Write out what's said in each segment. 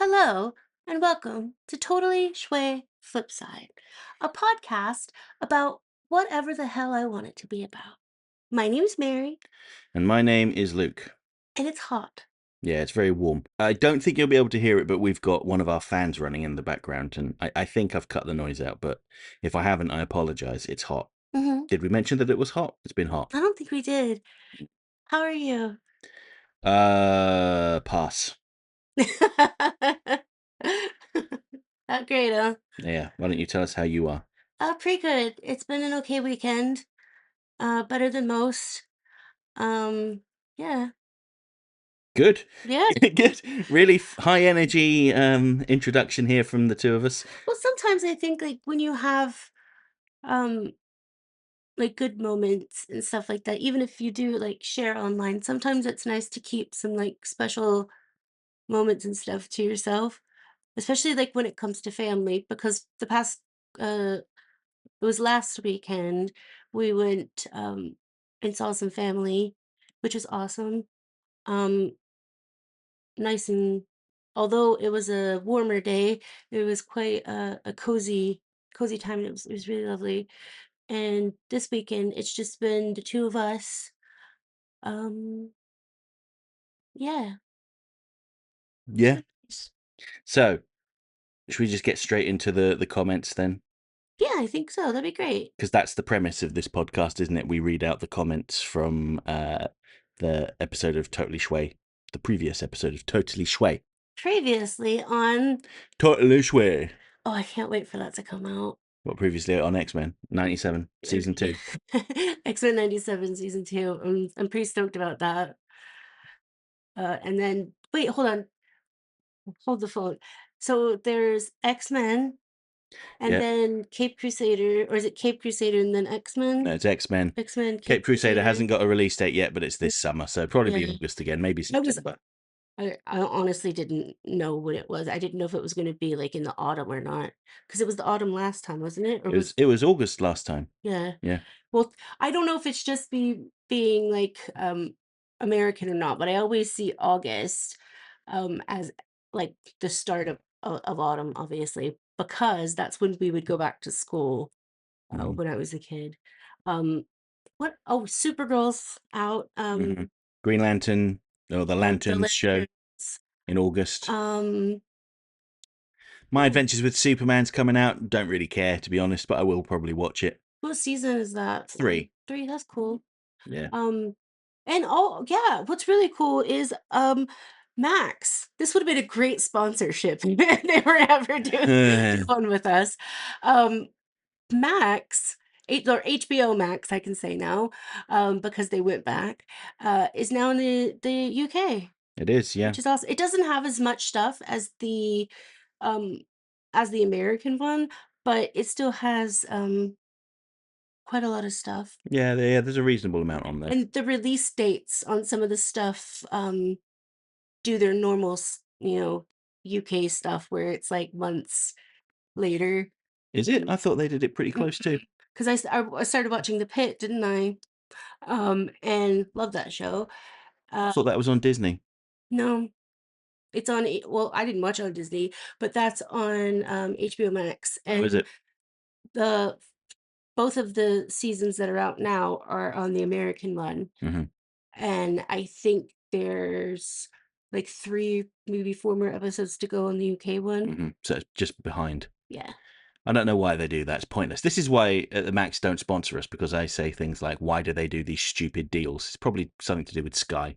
Hello, and welcome to Totally Schway Flipside, a podcast about whatever the hell I want it to be about. My name's Mary, And my name is Luke. and it's hot. Yeah, it's very warm. I don't think you'll be able to hear it, but we've got one of our fans running in the background, and I think I've cut the noise out, but if I haven't, I apologize. It's hot. Hmm. Did we mention that it was hot? It's been hot. I don't think we did. How are you? Pass. Not great, huh? Yeah, why don't you tell us how you are? Pretty good. It's been an okay weekend. Better than most. Yeah. Good. Yeah. Good. Really high energy introduction here from the two of us. Well, sometimes I think like when you have um like good moments and stuff like that, even if you do like share online, sometimes it's nice to keep some like special moments and stuff to yourself, especially like when it comes to family, because the past uh it was last weekend we went and saw some family, which was awesome. Um Nice, and although it was a warmer day, it was quite a cozy time, and it was really lovely. And this weekend, it's just been the two of us. Um, yeah, it's Yeah. been nice. So, should we just get straight into the comments then? Yeah, I think so. That'd be great. Because that's the premise of this podcast, isn't it? We read out the comments from the episode of Totally Schway, the previous episode of Totally Schway. Previously on, Totally Schway. oh, I can't wait for that to come out. What previously on X-Men 97 season 2. X-Men 97 season 2. I'm pretty stoked about that. And then wait, hold on, hold the phone. So there's X-Men. And Yep. then Cape Crusader, or is it Cape Crusader and then No, X-Men? it's X-Men. X-Men, Cape Cape Crusader Crusader. hasn't got a release date yet, but it's Mm, this summer, so probably be yeah. August again, maybe I was September. I honestly didn't know what it was. I didn't know if it was gonna be like in the autumn or not. Because it was the autumn last time, wasn't it? Or It was was it was August last time. yeah. Yeah. Well, I don't know if it's just being like American or not, but I always see August as like the start of autumn, obviously, because that's when we would go back to school Mm-hmm. when I was a kid. Um What? Oh, Supergirl's out. Mm-hmm. Green Lantern, or the The Lanterns show Lanterns. in August. Um, My Adventures with Superman's coming out. Don't really care, to be honest, but I will probably watch it. what season is that? 3. 3. That's cool. Yeah. Um, and oh yeah, what's really cool is Max. This would have been a great sponsorship if they were ever do one with us. Um, Max. Or HBO Max, I can say now, because they went back, is now in the UK. It is, yeah. Which is awesome. It doesn't have as much stuff um, as the American one, but it still has, quite a lot of stuff. Yeah, there's a reasonable amount on there. And the release dates on some of the stuff, do their normal UK stuff where it's, like, months later. Is it? I thought they did it pretty close too. Because I started watching The Pit, didn't I? And love that show. I Uh, thought that was on Disney. no, it's on well, I didn't watch it on Disney, but that's on, HBO Max, Oh, is and it? the both of the seasons that are out now are on the American one, Hmm. and I think there's like 3, maybe 4 more episodes to go on the UK one. So it's just behind. Yeah. I don't know why they do that. It's pointless. This is why the Max don't sponsor us, because I say things like, why do they do these stupid deals? It's probably something to do with Sky.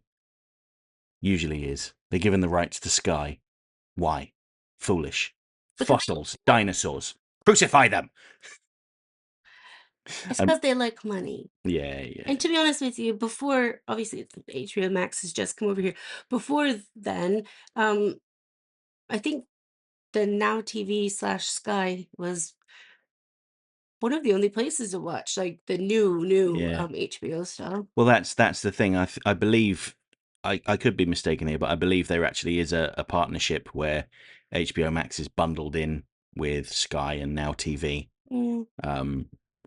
Usually is. They're given the rights to Sky. Why? Foolish. Because Fossils. Dinosaurs. Crucify them! it's Um, because they like money. yeah, yeah. And to be honest with you, before obviously HBO Max has just come over here. Before then, um, I think the Now TV/Sky was one of the only places to watch, like, the new, Yeah. HBO stuff. Well, that's the thing. I believe, I could be mistaken here, but I believe there actually is a partnership where HBO Max is bundled in with Sky and Now TV. Mm,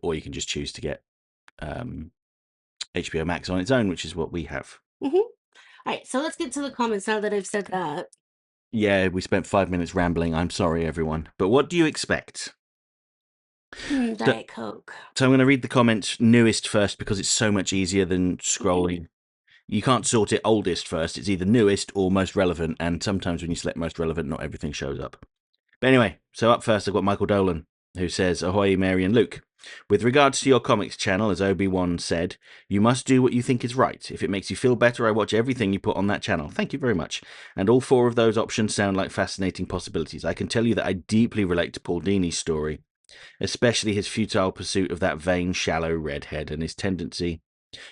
Or you can just choose to get um, HBO Max on its own, which is what we have. mhm. Alright, so let's get to the comments now that I've said that. Yeah, we spent 5 minutes rambling. I'm sorry, everyone. But what do you expect? So, Diet Coke. I'm going to read the comments newest first because it's so much easier than Okay. scrolling. You can't sort it oldest first. It's either newest or most relevant. And sometimes when you select most relevant, not everything shows up. But anyway, so up first, I've got Michael Dolan, who says, Ahoy, Mary and Luke. With regards to your comics channel, as Obi-Wan said, you must do what you think is right. If it makes you feel better, I watch everything you put on that channel. Thank you very much. And all four of those options sound like fascinating possibilities. I can tell you that I deeply relate to Paul Dini's story, especially his futile pursuit of that vain, shallow redhead and his tendency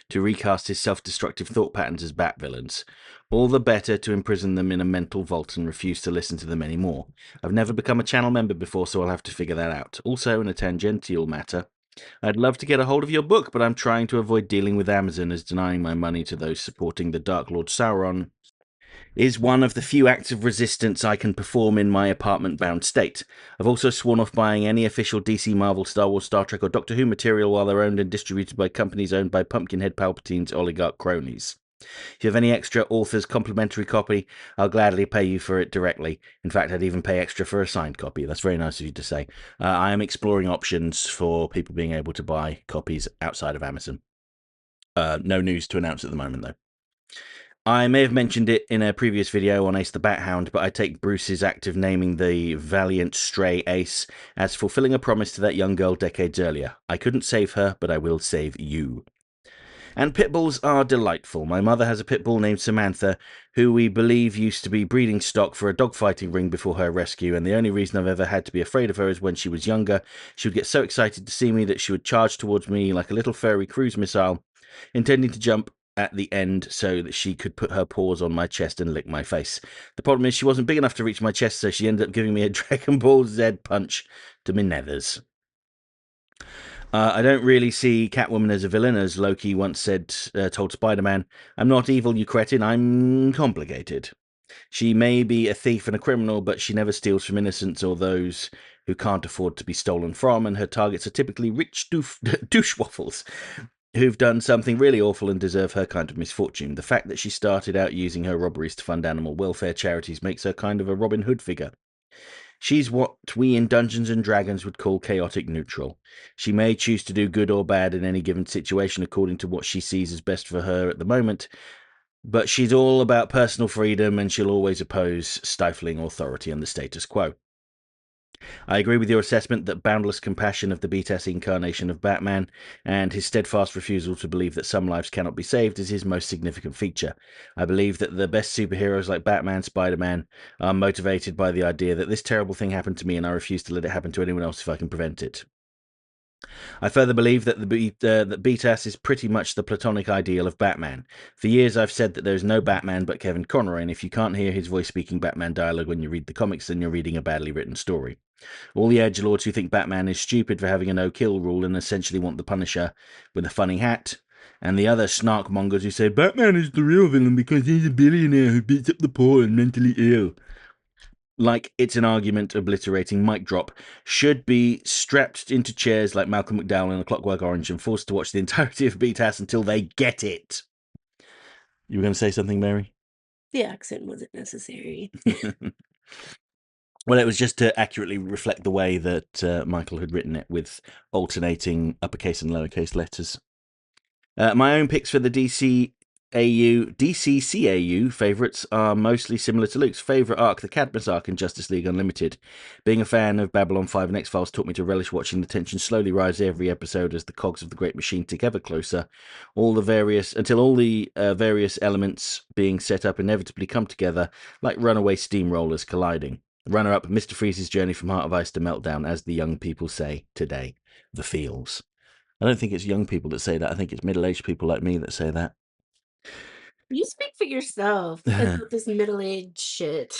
to recast his self-destructive thought patterns as Bat villains. All the better to imprison them in a mental vault and refuse to listen to them anymore. I've never become a channel member before, so I'll have to figure that out. Also, in a tangential matter, I'd love to get a hold of your book, but I'm trying to avoid dealing with Amazon as denying my money to those supporting the Dark Lord Sauron is one of the few acts of resistance I can perform in my apartment-bound state. I've also sworn off buying any official DC, Marvel, Star Wars, Star Trek, or Doctor Who material while they're owned and distributed by companies owned by Pumpkinhead Palpatine's oligarch cronies. If you have any extra author's complimentary copy, I'll gladly pay you for it directly. In fact, I'd even pay extra for a signed copy. That's very nice of you to say. I am exploring options for people being able to buy copies outside of Amazon. No news to announce at the moment, though. I may have mentioned it in a previous video on Ace the Bat Hound, but I take Bruce's act of naming the valiant stray Ace as fulfilling a promise to that young girl decades earlier. I couldn't save her, but I will save you. And pit bulls are delightful. My mother has a pit bull named Samantha, who we believe used to be breeding stock for a dogfighting ring before her rescue, and the only reason I've ever had to be afraid of her is when she was younger. She would get so excited to see me that she would charge towards me like a little furry cruise missile, intending to jump at the end so that she could put her paws on my chest and lick my face. The problem is she wasn't big enough to reach my chest, so she ended up giving me a Dragon Ball Z punch to my nethers. I don't really see Catwoman as a villain, as Loki once said, told Spider-Man, I'm not evil, you cretin, I'm complicated. She may be a thief and a criminal, but she never steals from innocents or those who can't afford to be stolen from, and her targets are typically rich douche-waffles who've done something really awful and deserve her kind of misfortune. The fact that she started out using her robberies to fund animal welfare charities makes her kind of a Robin Hood figure. She's what we in Dungeons and Dragons would call chaotic neutral. She may choose to do good or bad in any given situation according to what she sees as best for her at the moment, but she's all about personal freedom and she'll always oppose stifling authority and the status quo. I agree with your assessment that boundless compassion of the BTS incarnation of Batman and his steadfast refusal to believe that some lives cannot be saved is his most significant feature. I believe that the best superheroes like Batman, Spider-Man are motivated by the idea that this terrible thing happened to me and I refuse to let it happen to anyone else if I can prevent it. I further believe that that BTS is pretty much the platonic ideal of Batman. For years I've said that there is no Batman but Kevin Conroy, and if you can't hear his voice speaking Batman dialogue when you read the comics, then you're reading a badly written story. All the edgelords who think Batman is stupid for having a no-kill rule and essentially want the Punisher with a funny hat, and the other snarkmongers who say Batman is the real villain because he's a billionaire who beats up the poor and mentally ill, like it's an argument obliterating mic drop, should be strapped into chairs like Malcolm McDowell in A Clockwork Orange and forced to watch the entirety of BTAS until they get it. You were going to say something, Mary? The accent wasn't necessary. Well, it was just to accurately reflect the way that Michael had written it with alternating uppercase and lowercase letters. My own picks for the DCCAU favourites are mostly similar to Luke's favourite arc, the Cadmus arc in Justice League Unlimited. Being a fan of Babylon 5 and X-Files taught me to relish watching the tension slowly rise every episode as the cogs of the great machine tick ever closer, until all the various elements being set up inevitably come together like runaway steamrollers colliding. Runner-up, Mr. Freeze's journey from Heart of Ice to Meltdown, as the young people say today. The feels. I don't think it's young people that say that. I think it's middle-aged people like me that say that. You speak for yourself about this middle-aged shit.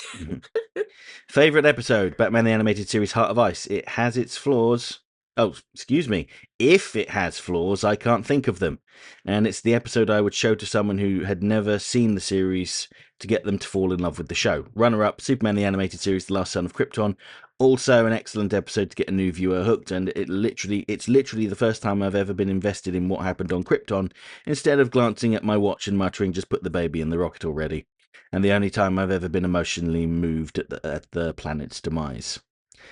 Favorite episode, Batman the Animated Series Heart of Ice. It has its flaws. Oh, excuse me. If it has flaws, I can't think of them. And it's the episode I would show to someone who had never seen the series to get them to fall in love with the show. Runner-up, Superman the Animated Series The Last Son of Krypton. Also an excellent episode to get a new viewer hooked, and it's literally the first time I've ever been invested in what happened on Krypton, instead of glancing at my watch and muttering, just put the baby in the rocket already. and the only time I've ever been emotionally moved at the planet's demise.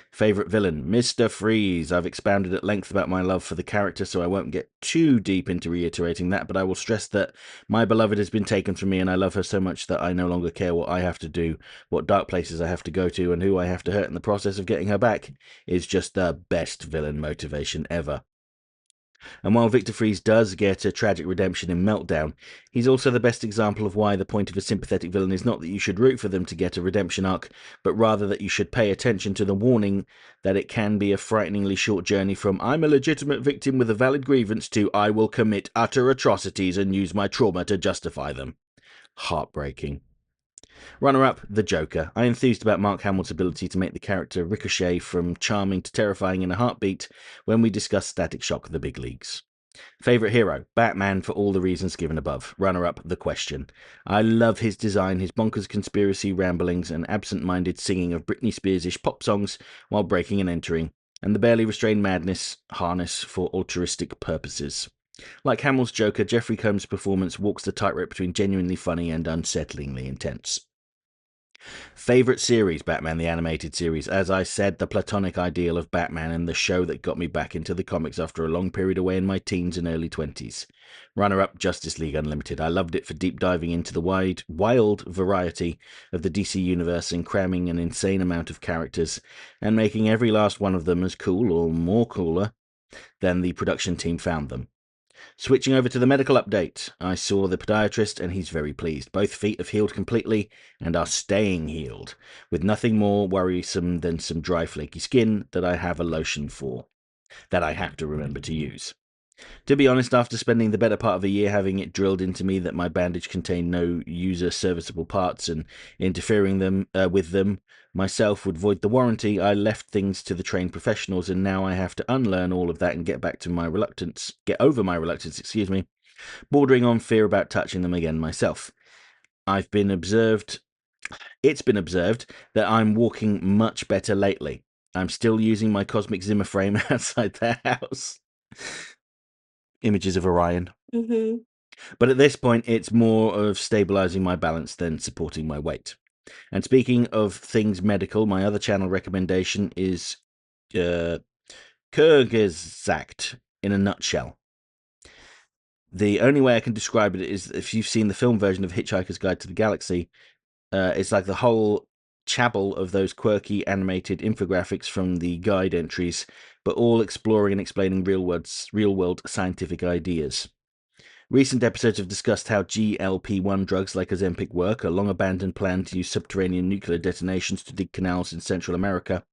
Favourite villain, Mr. Freeze. I've expounded at length about my love for the character, so I won't get too deep into reiterating that, but I will stress that my beloved has been taken from me, and I love her so much that I no longer care what I have to do, what dark places I have to go to, and who I have to hurt in the process of getting her back. Is just the best villain motivation ever. And while Victor Freeze does get a tragic redemption in Meltdown, he's also the best example of why the point of a sympathetic villain is not that you should root for them to get a redemption arc, but rather that you should pay attention to the warning that it can be a frighteningly short journey from "I'm a legitimate victim with a valid grievance" to "I will commit utter atrocities and use my trauma to justify them." Heartbreaking. Runner-up, The Joker. I enthused about Mark Hamill's ability to make the character ricochet from charming to terrifying in a heartbeat when we discussed Static Shock: The Big Leagues. Favourite hero? Batman, for all the reasons given above. Runner-up, The Question. I love his design, his bonkers conspiracy ramblings, and absent-minded singing of Britney Spears-ish pop songs while breaking and entering, and the barely restrained madness harness for altruistic purposes. Like Hamill's Joker, Jeffrey Combs' performance walks the tightrope between genuinely funny and unsettlingly intense. Favourite series? Batman the Animated Series. As I said, the platonic ideal of Batman and the show that got me back into the comics after a long period away in my teens and early 20s. Runner-up, Justice League Unlimited. I loved it for deep diving into the wild variety of the DC universe and cramming an insane amount of characters and making every last one of them as cool or more cooler than the production team found them. Switching over to the medical update, I saw the podiatrist and he's very pleased. Both feet have healed completely and are staying healed, with nothing more worrisome than some dry, flaky skin that I have a lotion for, that I have to remember to use. To be honest, after spending the better part of a year having it drilled into me that my bandage contained no user-serviceable parts and interfering with them myself would void the warranty, I left things to the trained professionals, and now I have to unlearn all of that and get over my reluctance, bordering on fear about touching them again myself. It's been observed that I'm walking much better lately. I'm still using my cosmic Zimmer frame outside the house. Images of Orion. Mm-hmm. But at this point, it's more of stabilizing my balance than supporting my weight. And speaking of things medical, my other channel recommendation is Kyrgyzakt in a nutshell. The only way I can describe it is if you've seen the film version of Hitchhiker's Guide to the Galaxy, it's like the whole chabble of those quirky animated infographics from the guide entries, but all exploring and explaining real-world scientific ideas. Recent episodes have discussed how GLP-1 drugs like Ozempic work, a long-abandoned plan to use subterranean nuclear detonations to dig canals in Central America,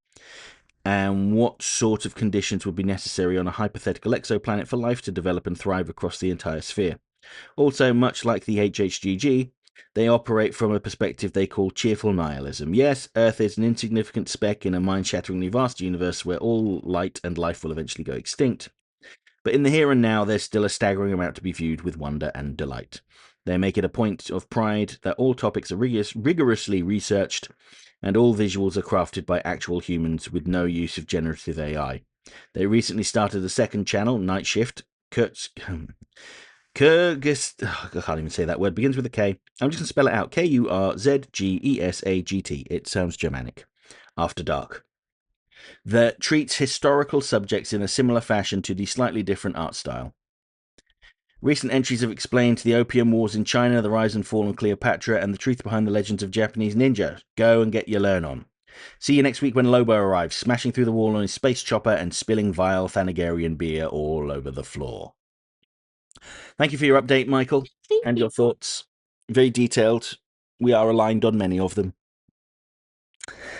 and what sort of conditions would be necessary on a hypothetical exoplanet for life to develop and thrive across the entire sphere. Also, much like the HHGG, they operate from a perspective they call cheerful nihilism. Yes, Earth is an insignificant speck in a mind-shatteringly vast universe where all light and life will eventually go extinct. But in the here and now, there's still a staggering amount to be viewed with wonder and delight. They make it a point of pride that all topics are rigorously researched and all visuals are crafted by actual humans with no use of generative AI. They recently started a second channel, Night Shift. Kyrgyz. I can't even say that word. Begins with a K. I'm just going to spell it out. Kurzgesagt. It sounds Germanic. After Dark. That treats historical subjects in a similar fashion to the slightly different art style. Recent entries have explained the opium wars in China, the rise and fall of Cleopatra, and the truth behind the legends of Japanese ninja. Go and get your learn on. See you next week when Lobo arrives, smashing through the wall on his space chopper and spilling vile Thanagarian beer all over the floor. Thank you for your update, Michael, and your thoughts. Very detailed. We are aligned on many of them.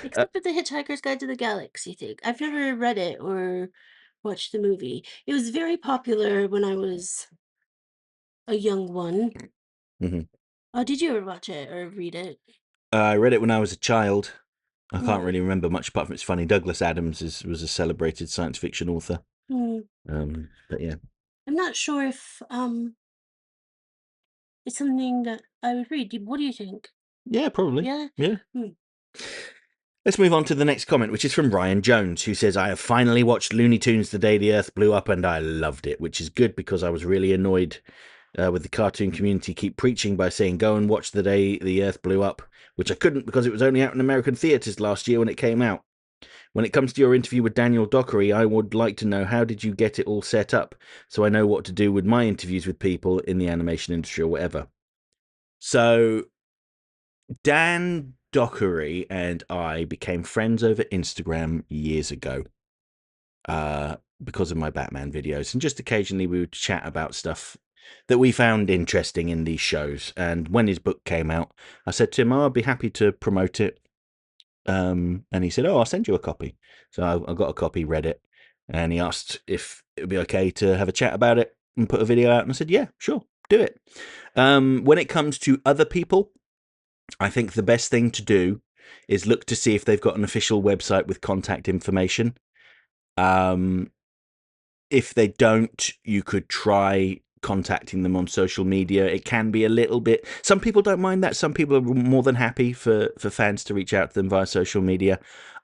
Except for the Hitchhiker's Guide to the Galaxy thing. I've never read it or watched the movie. It was very popular when I was a young one. Mm-hmm. Did you ever watch it or read it? I read it when I was a child. I can't Mm. really remember much apart from it's funny. Douglas Adams was a celebrated science fiction author. Mm. But yeah. I'm not sure if it's something that I would read. What do you think? Yeah, probably. Yeah? Yeah. Mm. Let's move on to the next comment, which is from Ryan Jones, who says, I have finally watched Looney Tunes the day the Earth blew up and I loved it, which is good because I was really annoyed with the cartoon community keep preaching by saying, go and watch the day the Earth blew up, which I couldn't because it was only out in American theatres last year when it came out. When it comes to your interview with Daniel Dockery, I would like to know, how did you get it all set up so I know what to do with my interviews with people in the animation industry or whatever. So Dan Dockery and I became friends over Instagram years ago because of my Batman videos. And just occasionally we would chat about stuff that we found interesting in these shows. And when his book came out, I said to him, oh, I'd be happy to promote it. And he said, oh, I'll send you a copy. So I got a copy, read it. And he asked if it would be okay to have a chat about it and put a video out. And I said, yeah, sure, do it. When it comes to other people, I think the best thing to do is look to see if they've got an official website with contact information. If they don't, you could try contacting them on social media. It can be a little bit, some people don't mind that. Some people are more than happy for fans to reach out to them via social media.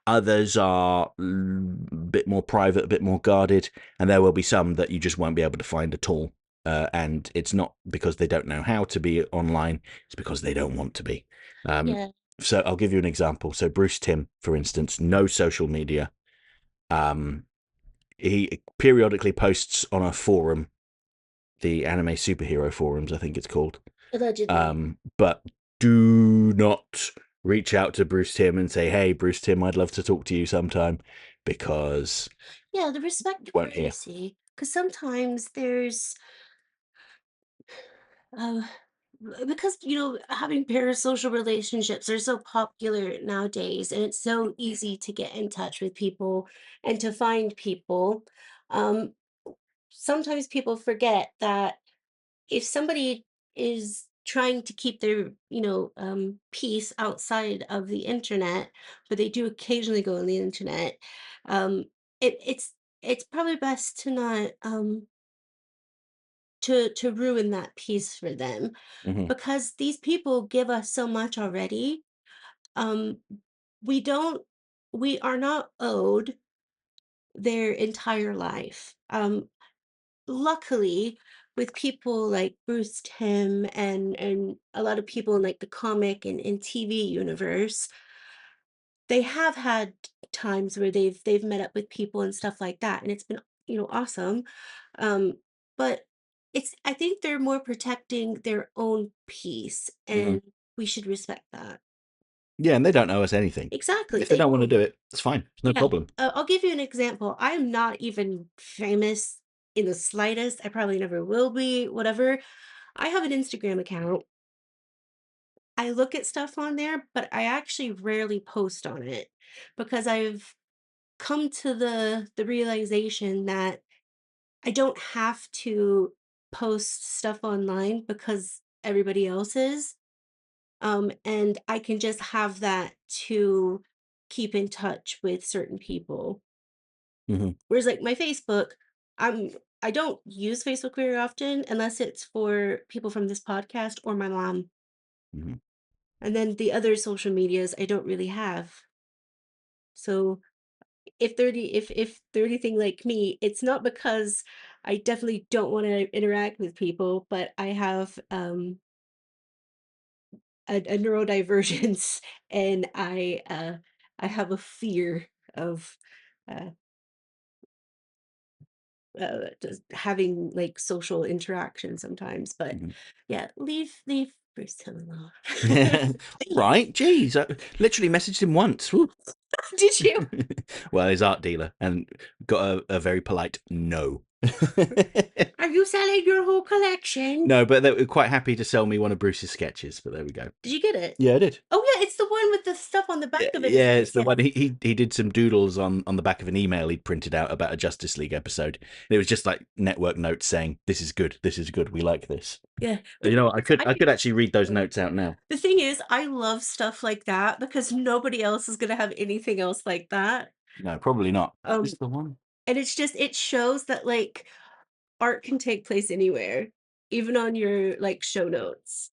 Others are a bit more private, a bit more guarded, and there will be some that you just won't be able to find at all. And it's not because they don't know how to be online, it's because they don't want to be. Yeah. So I'll give you an example. So Bruce Timm, for instance, no social media. He periodically posts on a forum, the anime superhero forums, I think it's called. Allegedly. But do not reach out to Bruce Timm and say, hey, Bruce Timm, I'd love to talk to you sometime, because Yeah, the you respect won't hear. privacy. Because sometimes there's uh because having parasocial relationships are so popular nowadays, and it's so easy to get in touch with people and to find people. um Sometimes people forget that if somebody is trying to keep their peace outside of the internet, but they do occasionally go on the internet, um it's probably best to not to ruin that peace for them, Hmm. because these people give us so much already. um we don't we are not owed their entire life. Luckily, with people like Bruce Timm and a lot of people in like the comic and TV universe, they have had times where they've met up with people and stuff like that, and it's been awesome. But I think they're more protecting their own peace, Hmm. and we should respect that. Yeah, and they don't owe us anything. Exactly, If they they don't want to don't. do it, it's fine. It's no Yeah, problem. I'll give you an example. I'm not even famous in the slightest. I probably never will be, whatever. I have an Instagram account. I look at stuff on there, but I actually rarely post on it because I've come to the realization that I don't have to post stuff online because everybody else is. And I can just have that to keep in touch with certain people. Hmm. Whereas like my Facebook, I'm I don't use Facebook very often unless it's for people from this podcast or my mom. Hmm. And then the other social medias I don't really have. So if they're anything like me, it's not because I definitely don't want to interact with people, but I have a neurodivergence and I have a fear of uh just having like social interaction sometimes. But Hmm. yeah, leave Bruce Tim alone. All right, geez, I literally messaged him once. Woo. Did you? Well, his art dealer, and got a very polite no. Are you selling your whole collection? No, but they were quite happy to sell me one of Bruce's sketches. But there we go. Did you get it? Yeah, I did. Oh yeah, it's the one with the stuff on the Yeah, back of it, yeah, isn't it? it's the Yeah. one he did some doodles on the back of an email he'd printed out about a Justice League episode. And it was just like network notes saying, this is good, we like this." Yeah. You know, what, I I could actually read those notes out now. The thing is, I love stuff like that because nobody else is gonna have anything else like that. No, probably not. Is Um, this the one? and it shows that like art can take place anywhere, even on your like show notes.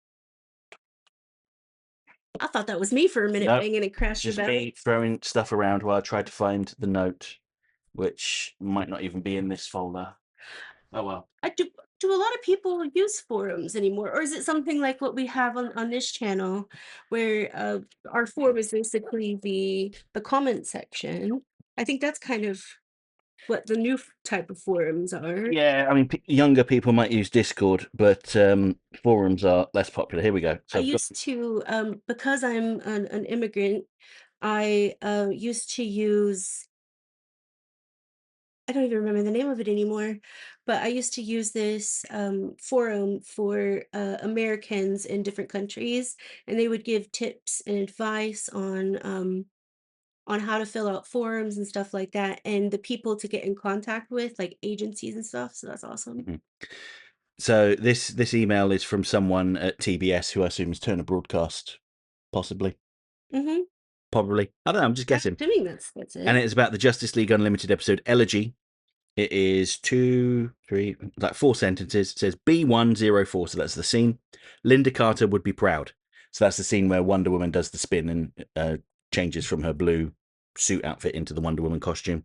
I thought that was me for a minute No, banging and it's crashed your just belly. me throwing stuff around while I tried to find the note, which might not even be in this folder. Oh well. I do. Do a lot of people use forums anymore, or is it something like what we have on this channel, where our forum is basically the comment section? I think that's kind of what the new type of forums are. Yeah, I mean, younger people might use Discord, but forums are less popular. Here we go. I So I've got. used to, because I'm an immigrant, I used to use, I don't even remember the name of it anymore, but I used to use this forum for Americans in different countries, and they would give tips and advice on how to fill out forms and stuff like that, and the people to get in contact with, like agencies and stuff. So that's awesome. Mhm. So this email is from someone at TBS who I assume is Turner Broadcast, possibly, Mm-hmm. probably. I don't know. I'm just I'm guessing. assuming that's And it. it's about the Justice League Unlimited episode Elegy. It is two, three, like four sentences. It says B104, so that's the scene. Linda Carter would be proud. So that's the scene where Wonder Woman does the spin and changes from her blue suit outfit into the Wonder Woman costume.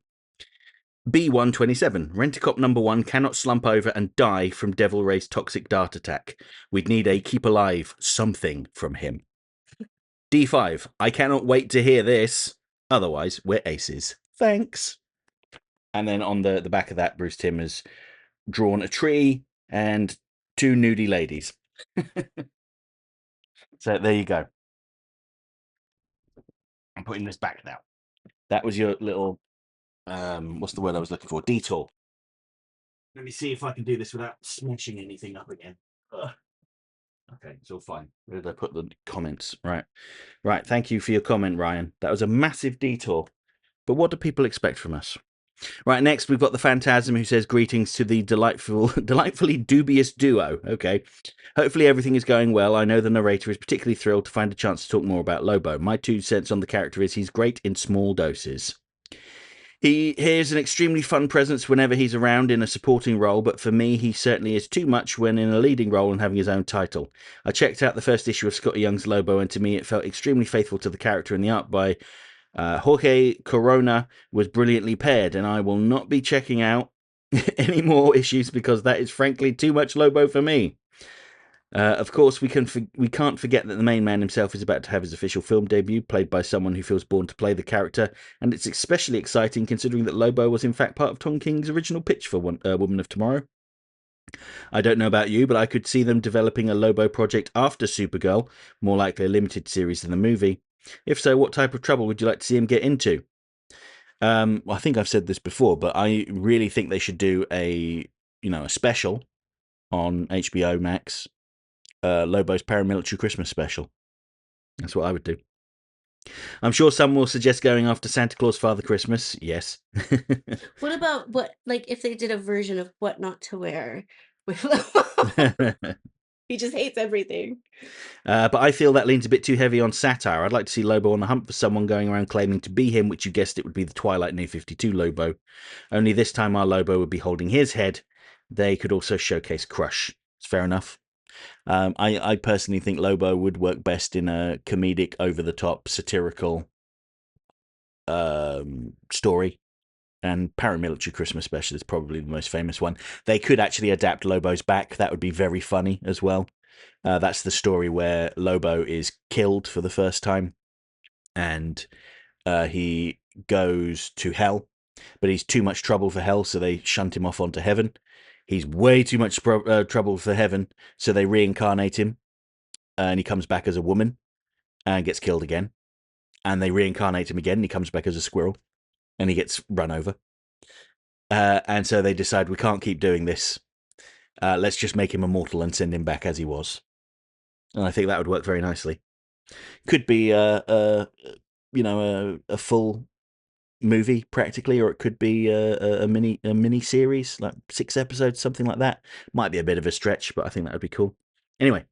B127, Rent-A-Cop number 1 cannot slump over and die from Devil Ray's toxic dart attack. We'd need a keep alive something from him. D5, I cannot wait to hear this. Otherwise, we're aces. Thanks. And then on the back of that, Bruce Timm has drawn a tree and two nudie ladies. So there you go. I'm putting this back now. That was your little, what's the word I was looking for? Detour. Let me see if I can do this without smashing anything up again. Ugh. Okay, it's all fine. Where did I put the comments? Right. Right. Thank you for your comment, Ryan. That was a massive detour. But what do people expect from us? Right, next we've got the Phantasm who says greetings to the delightfully dubious duo. Okay. Hopefully everything is going well. I know the narrator is particularly thrilled to find a chance to talk more about Lobo. My 2 cents on the character is he's great in small doses. He is an extremely fun presence whenever he's around in a supporting role, but for me, he certainly is too much when in a leading role and having his own title. I checked out the first issue of Scotty Young's Lobo, and to me, it felt extremely faithful to the character, and the art by Jorge Corona was brilliantly paired, and I will not be checking out any more issues because that is frankly too much Lobo for me. Of course, we can't forget that the main man himself is about to have his official film debut, played by someone who feels born to play the character, and it's especially exciting considering that Lobo was in fact part of Tom King's original pitch for Woman of Tomorrow. I don't know about you, but I could see them developing a Lobo project after Supergirl, more likely a limited series than a movie. If so, what type of trouble would you like to see him get into? Well, I think I've said this before, but I really think they should do a special on HBO Max, Lobo's Paramilitary Christmas special. That's what I would do. I'm sure some will suggest going after Santa Claus Father Christmas. Yes. What about what, like, if they did a version of what not to wear with he just hates everything. But I feel that leans a bit too heavy on satire. I'd like to see Lobo on the hunt for someone going around claiming to be him, which you guessed it would be the Twilight New 52 Lobo. Only this time our Lobo would be holding his head. They could also showcase Crush. It's fair enough. I personally think Lobo would work best in a comedic, over-the-top, satirical story. And Paramilitary Christmas Special is probably the most famous one. They could actually adapt Lobo's Back. That would be very funny as well. That's the story where Lobo is killed for the first time, and he goes to hell, but he's too much trouble for hell, so they shunt him off onto heaven. He's way too much trouble for heaven, so they reincarnate him, and he comes back as a woman and gets killed again. And they reincarnate him again, and he comes back as a squirrel, and he gets run over. And so they decide we can't keep doing this. Let's just make him immortal and send him back as he was. And I think that would work very nicely. Could be a full movie practically, or it could be a mini series, like 6 episodes, something like that. Might be a bit of a stretch, but I think that would be cool. Anyway,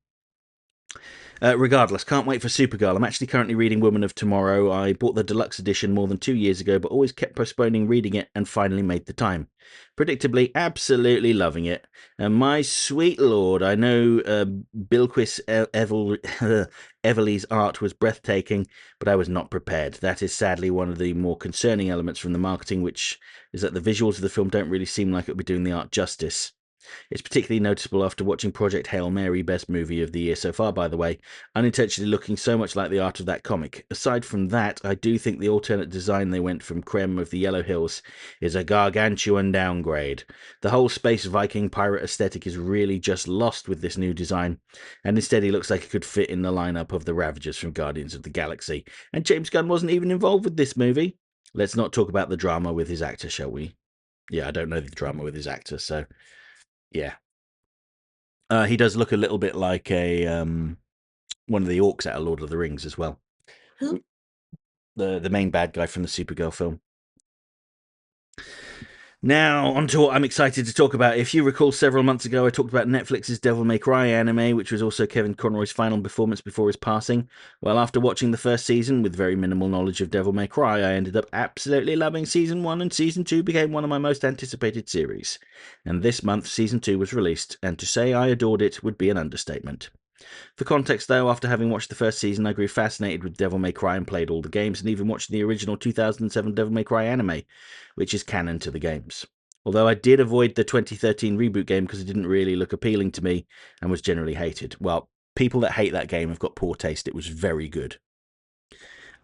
regardless, can't wait for Supergirl. I'm actually currently reading Woman of Tomorrow. I bought the deluxe edition more than 2 years ago, but always kept postponing reading it and finally made the time. Predictably, absolutely loving it. And my sweet lord, I know Bilquis Everly's art was breathtaking, but I was not prepared. That is sadly one of the more concerning elements from the marketing, which is that the visuals of the film don't really seem like it would be doing the art justice. It's particularly noticeable after watching Project Hail Mary, best movie of the year so far, by the way, unintentionally looking so much like the art of that comic. Aside from that, I do think the alternate design they went from Krem of the Yellow Hills is a gargantuan downgrade. The whole space Viking pirate aesthetic is really just lost with this new design, and instead he looks like he could fit in the lineup of the Ravagers from Guardians of the Galaxy. And James Gunn wasn't even involved with this movie. Let's not talk about the drama with his actor, shall we? Yeah, I don't know the drama with his actor, so yeah. He does look a little bit like a one of the orcs out of Lord of the Rings as well. Who? The main bad guy from the Supergirl film. Now, on to what I'm excited to talk about. If you recall, several months ago, I talked about Netflix's Devil May Cry anime, which was also Kevin Conroy's final performance before his passing. Well, after watching the first season with very minimal knowledge of Devil May Cry, I ended up absolutely loving Season 1, and Season 2 became one of my most anticipated series. And this month, Season 2 was released, and to say I adored it would be an understatement. For context, though, after having watched the first season, I grew fascinated with Devil May Cry and played all the games, and even watched the original 2007 Devil May Cry anime, which is canon to the games. Although I did avoid the 2013 reboot game because it didn't really look appealing to me and was generally hated. Well, people that hate that game have got poor taste. It was very good.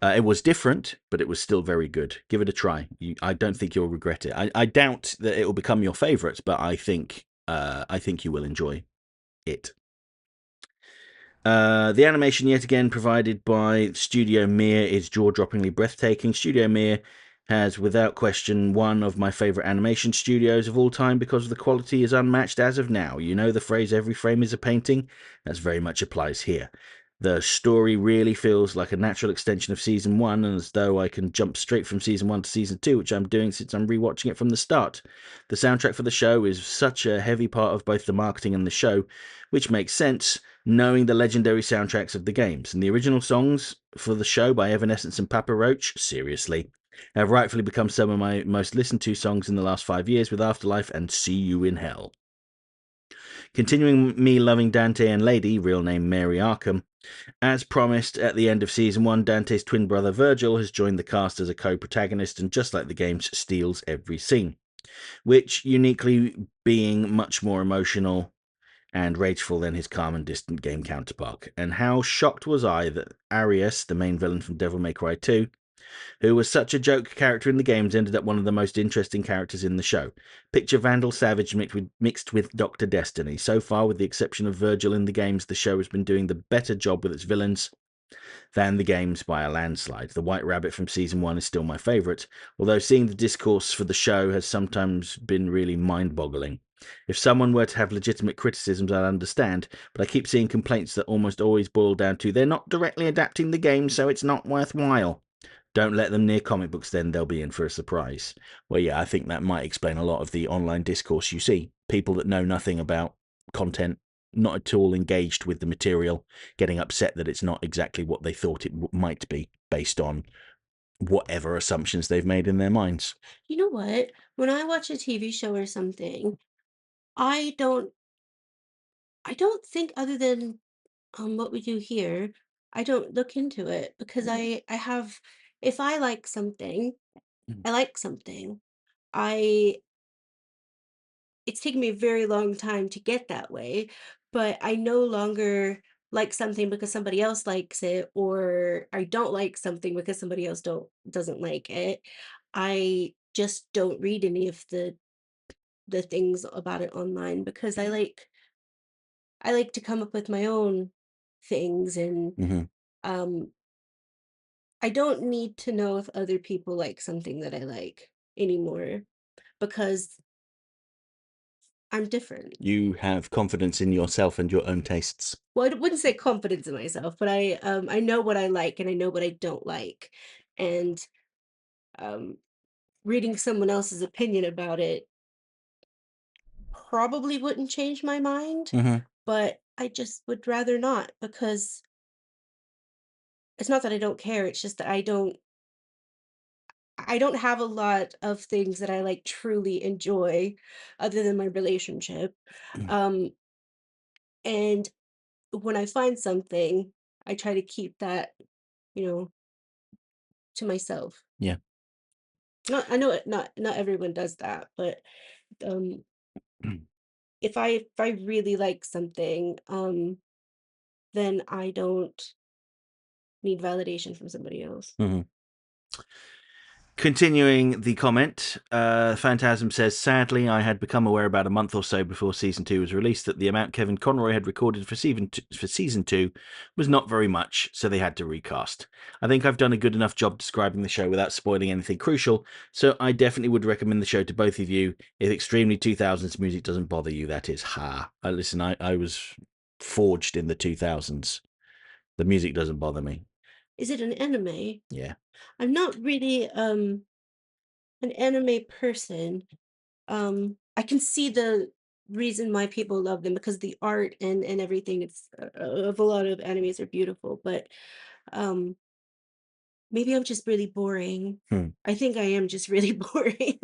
It was different, but it was still very good. Give it a try. I don't think you'll regret it. I doubt that it will become your favourite, but I think you will enjoy it. The animation, yet again provided by Studio Mir, is jaw-droppingly breathtaking. Studio Mir has, without question, one of my favourite animation studios of all time because the quality is unmatched as of now. You know the phrase, every frame is a painting? That very much applies here. The story really feels like a natural extension of Season 1, and as though I can jump straight from Season 1 to Season 2, which I'm doing since I'm rewatching it from the start. The soundtrack for the show is such a heavy part of both the marketing and the show, which makes sense, knowing the legendary soundtracks of the games. And the original songs for the show by Evanescence and Papa Roach, seriously, have rightfully become some of my most listened to songs in the last 5 years with Afterlife and See You in Hell. Continuing me loving Dante and Lady, real name Mary Arkham, as promised at the end of Season 1, Dante's twin brother Virgil has joined the cast as a co-protagonist and, just like the games, steals every scene, which uniquely being much more emotional and rageful than his calm and distant game counterpart. And how shocked was I that Arius, the main villain from Devil May Cry 2, who was such a joke character in the games, ended up one of the most interesting characters in the show. Picture Vandal Savage mixed with Dr. Destiny. So far, with the exception of Virgil in the games, the show has been doing the better job with its villains than the games by a landslide. The White Rabbit from Season 1 is still my favourite, although seeing the discourse for the show has sometimes been really mind-boggling. If someone were to have legitimate criticisms, I'd understand, but I keep seeing complaints that almost always boil down to they're not directly adapting the game, so it's not worthwhile. Don't let them near comic books, then they'll be in for a surprise. Well, yeah, I think that might explain a lot of the online discourse you see. People that know nothing about content, not at all engaged with the material, getting upset that it's not exactly what they thought it might be based on whatever assumptions they've made in their minds. You know what? When I watch a TV show or something, I don't I don't think other than what we do here, I don't look into it because I have if I like something, Mm. I like something. I It's taken me a very long time to get that way, but I no longer like something because somebody else likes it, or I don't like something because somebody else doesn't like it. I just don't read any of the things about it online because I like to come up with my own things, and Mm-hmm. um I don't need to know if other people like something that I like anymore because I'm different. You have confidence in yourself and your own tastes. Well, I wouldn't say confidence in myself, but I know what I like and I know what I don't like. And um reading someone else's opinion about it probably wouldn't change my mind, Mm-hmm. but I just would rather not because it's not that I don't care, it's just that I don't have a lot of things that I like truly enjoy other than my relationship. Um and when I find something, I try to keep that, you know, to myself. Yeah. Not I know not everyone does that, but um if I really like something, then I don't need validation from somebody else. Mhm. Continuing the comment, Phantasm says, sadly, I had become aware about a month or so before season 2 was released that the amount Kevin Conroy had recorded for season 2 was not very much, so they had to recast. I think I've done a good enough job describing the show without spoiling anything crucial, so I definitely would recommend the show to both of you. If extremely 2000s music doesn't bother you, that is ha. Listen, I was forged in the 2000s. The music doesn't bother me. Is it an anime? Yeah. I'm not really an anime person. I can see the reason why people love them because the art and everything it's of a lot of animes are beautiful, but um maybe I'm just really boring. Hmm. I think I am just really boring.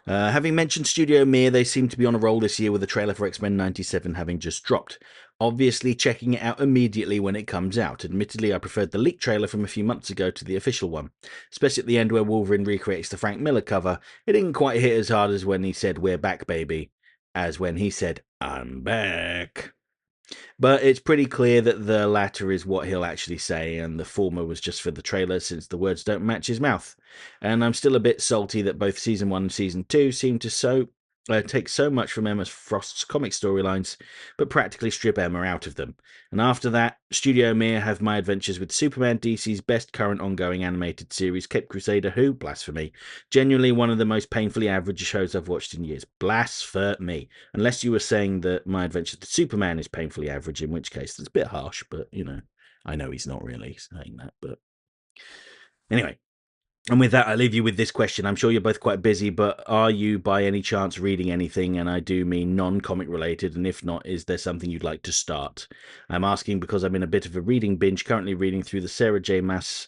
Having mentioned Studio Mir, they seem to be on a roll this year with the trailer for X-Men 97 having just dropped. Obviously, checking it out immediately when it comes out. Admittedly, I preferred the leaked trailer from a few months ago to the official one. Especially at the end where Wolverine recreates the Frank Miller cover, it didn't quite hit as hard as when he said, "We're back, baby," as when he said, "I'm back." But it's pretty clear that the latter is what he'll actually say, and the former was just for the trailer since the words don't match his mouth. And I'm still a bit salty that both season 1 and season 2 seem to take so much from Emma Frost's comic storylines, but practically strip Emma out of them. And after that, Studio Mir have my adventures with Superman, DC's best current ongoing animated series, Cape Crusader, who, blasphemy, genuinely one of the most painfully average shows I've watched in years. Blasphemy. Unless you were saying that My Adventures with Superman is painfully average, in which case that's a bit harsh, but I know he's not really saying that. But anyway, and with that, I leave you with this question. I'm sure you're both quite busy, but are you by any chance reading anything? And I do mean non comic related. And if not, is there something you'd like to start? I'm asking because I'm in a bit of a reading binge, currently reading through the Sarah J. Maas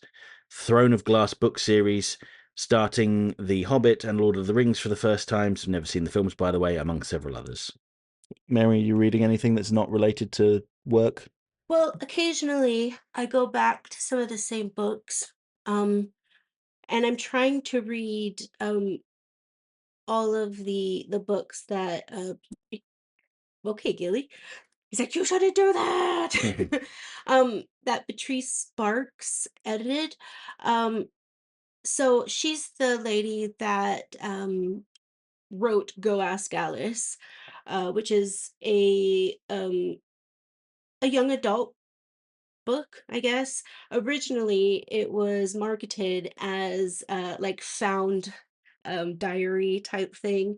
Throne of Glass book series, starting The Hobbit and Lord of the Rings for the first time. So I've never seen the films, by the way, among several others. Mary, are you reading anything that's not related to work? Well, occasionally I go back to some of the same books. Um and I'm trying to read all of the books that okay, Gilly. He's like, "You shouldn't do that." That Patrice Sparks edited. Um, so she's the lady that wrote Go Ask Alice, which is a young adult book, I guess. Originally, it was marketed as like found diary type thing,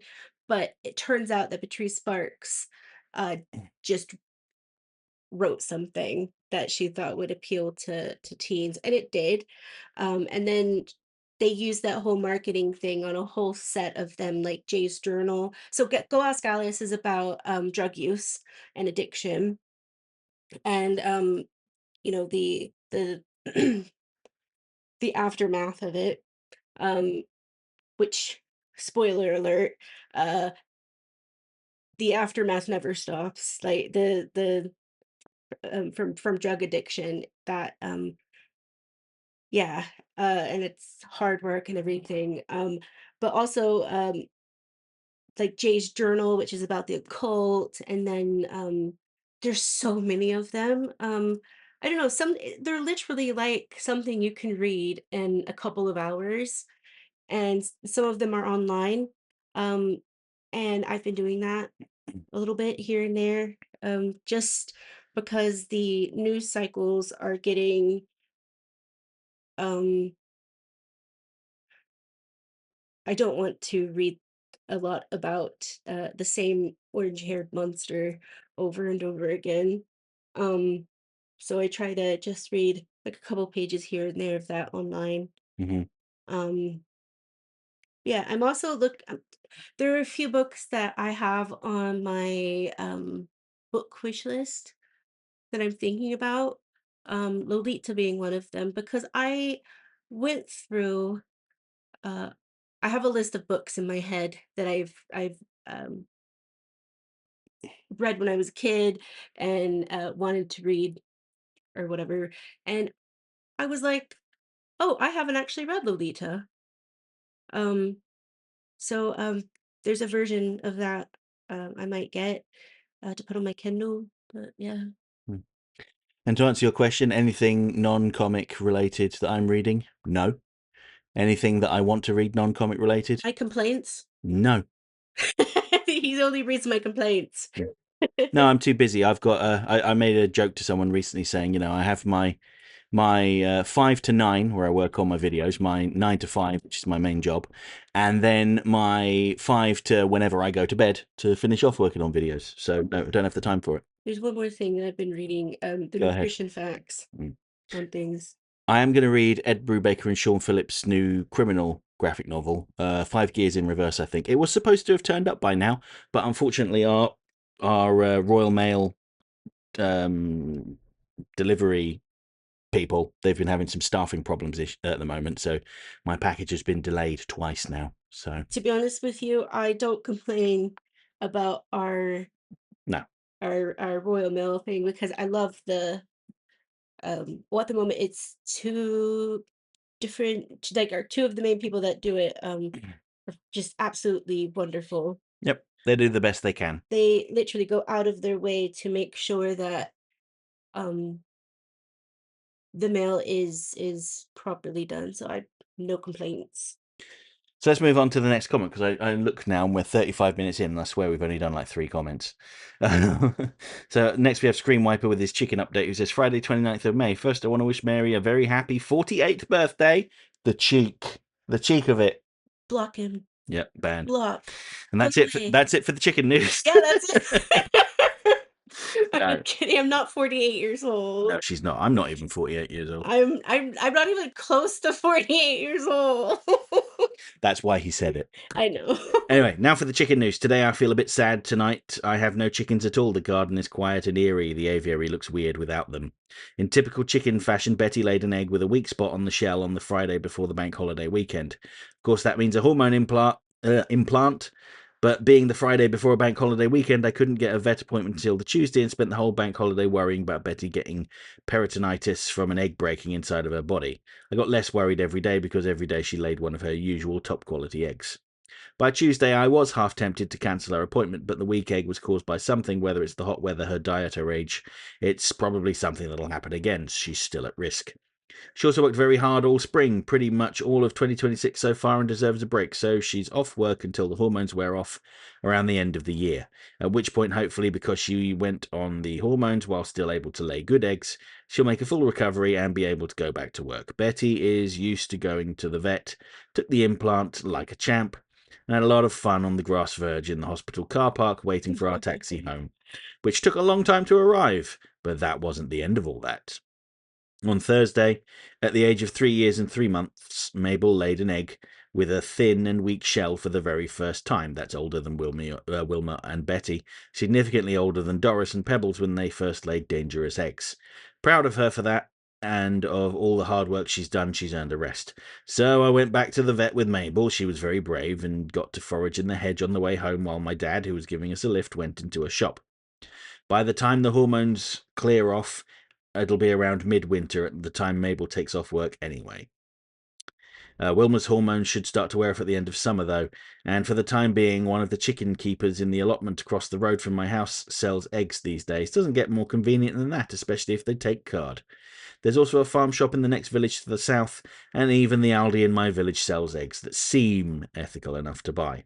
but it turns out that Patrice Sparks uh, just wrote something that she thought would appeal to teens, and it did. And then they used that whole marketing thing on a whole set of them, like Jay's Journal. So Go Ask Alice is about drug use and addiction, and the the aftermath of it. Which, spoiler alert, uh, the aftermath never stops. Like the from drug addiction that yeah, and it's hard work and everything. But also, like Jay's Journal, which is about the occult, and then there's so many of them. I don't know, they're literally like something you can read in a couple of hours, and some of them are online. Um, and I've been doing that a little bit here and there, just because the news cycles are getting um I don't want to read a lot about the same orange-haired monster over and over again. Um, so I try to just read like a couple pages here and there of that online. Hmm. Um, yeah, I'm also there are a few books that I have on my book wish list that I'm thinking about. Lolita being one of them because I went through uh I have a list of books in my head that I've read when I was a kid and wanted to read or whatever. And I was like, oh, I haven't actually read Lolita. Um, so there's a version of that I might get to put on my Kindle. But yeah, Hmm. And to answer your question, anything non-comic related that I'm reading? No. Anything that I want to read non-comic related? my complaints. No. He only reads my complaints. Yeah. No, I'm too busy. I've got. I made a joke to someone recently saying, I have my 5 to 9 where I work on my videos, my 9 to 5, which is my main job, and then my 5 to whenever I go to bed to finish off working on videos. So no, I don't have the time for it. There's one more thing that I've been reading, the Go ahead. nutrition facts Mm. on things. I am going to read Ed Brubaker and Sean Phillips' new criminal graphic novel, 5 Gears in Reverse. I think it was supposed to have turned up by now, but unfortunately, our Royal Mail delivery people, they've been having some staffing problems at the moment, so my package has been delayed twice now. So To be honest with you, I don't complain about no. our Royal Mail thing because I love well, at the moment it's two different, like, are two of the main people that do it, are just absolutely wonderful. Yep, they do the best they can. They literally go out of their way to make sure that um the mail is properly done. So I no complaints. So let's move on to the next comment, because I look now and we're 35 minutes in and I swear we've only done like 3 comments. So next we have Screen Wiper with his chicken update, who says, Friday 29th of May. First, I want to wish Mary a very happy 48th birthday. The cheek. The cheek of it. Block him. Yep, banned. Block. And Go away. that's it for the chicken news. Yeah, that's it. I'm No, kidding. I'm not 48 years no, old. she's not. I'm not even 48 years old. I'm not even close to 48 years old. That's why he said it. I know. Anyway, now for the chicken news. Today I feel a bit sad tonight. I have no chickens at all. The garden is quiet and eerie. The aviary looks weird without them. In typical chicken fashion, Betty laid an egg with a weak spot on the shell on the Friday before the bank holiday weekend. Of course, that means a hormone implant. But being the Friday before a bank holiday weekend, I couldn't get a vet appointment until the Tuesday and spent the whole bank holiday worrying about Betty getting peritonitis from an egg breaking inside of her body. I got less worried every day because every day she laid one of her usual top quality eggs. By Tuesday, I was half tempted to cancel her appointment, but the weak egg was caused by something, whether it's the hot weather, her diet, her age. It's probably something that'll happen again. She's still at risk. She also worked very hard all spring, pretty much all of 2026 so far, and deserves a break, so she's off work until the hormones wear off around the end of the year. At which point, hopefully, because she went on the hormones while still able to lay good eggs, she'll make a full recovery and be able to go back to work. Betty is used to going to the vet, took the implant like a champ, and had a lot of fun on the grass verge in the hospital car park waiting for our taxi home, which took a long time to arrive, but that wasn't the end of all that. On Thursday, at the age of 3 years and 3 months, Mabel laid an egg with a thin and weak shell for the very first time. That's older than Wilma and Betty, significantly older than Doris and Pebbles when they first laid dangerous eggs. Proud of her for that, and of all the hard work she's done, she's earned a rest. So I went back to the vet with Mabel. She was very brave and got to forage in the hedge on the way home while my dad, who was giving us a lift, went into a shop. By the time the hormones clear off, it'll be around midwinter at the time Mabel takes off work anyway. Wilma's hormones should start to wear off at the end of summer, though, and for the time being, one of the chicken keepers in the allotment across the road from my house sells eggs these days. Doesn't get more convenient than that, especially if they take card. There's also a farm shop in the next village to the south, and even the Aldi in my village sells eggs that seem ethical enough to buy.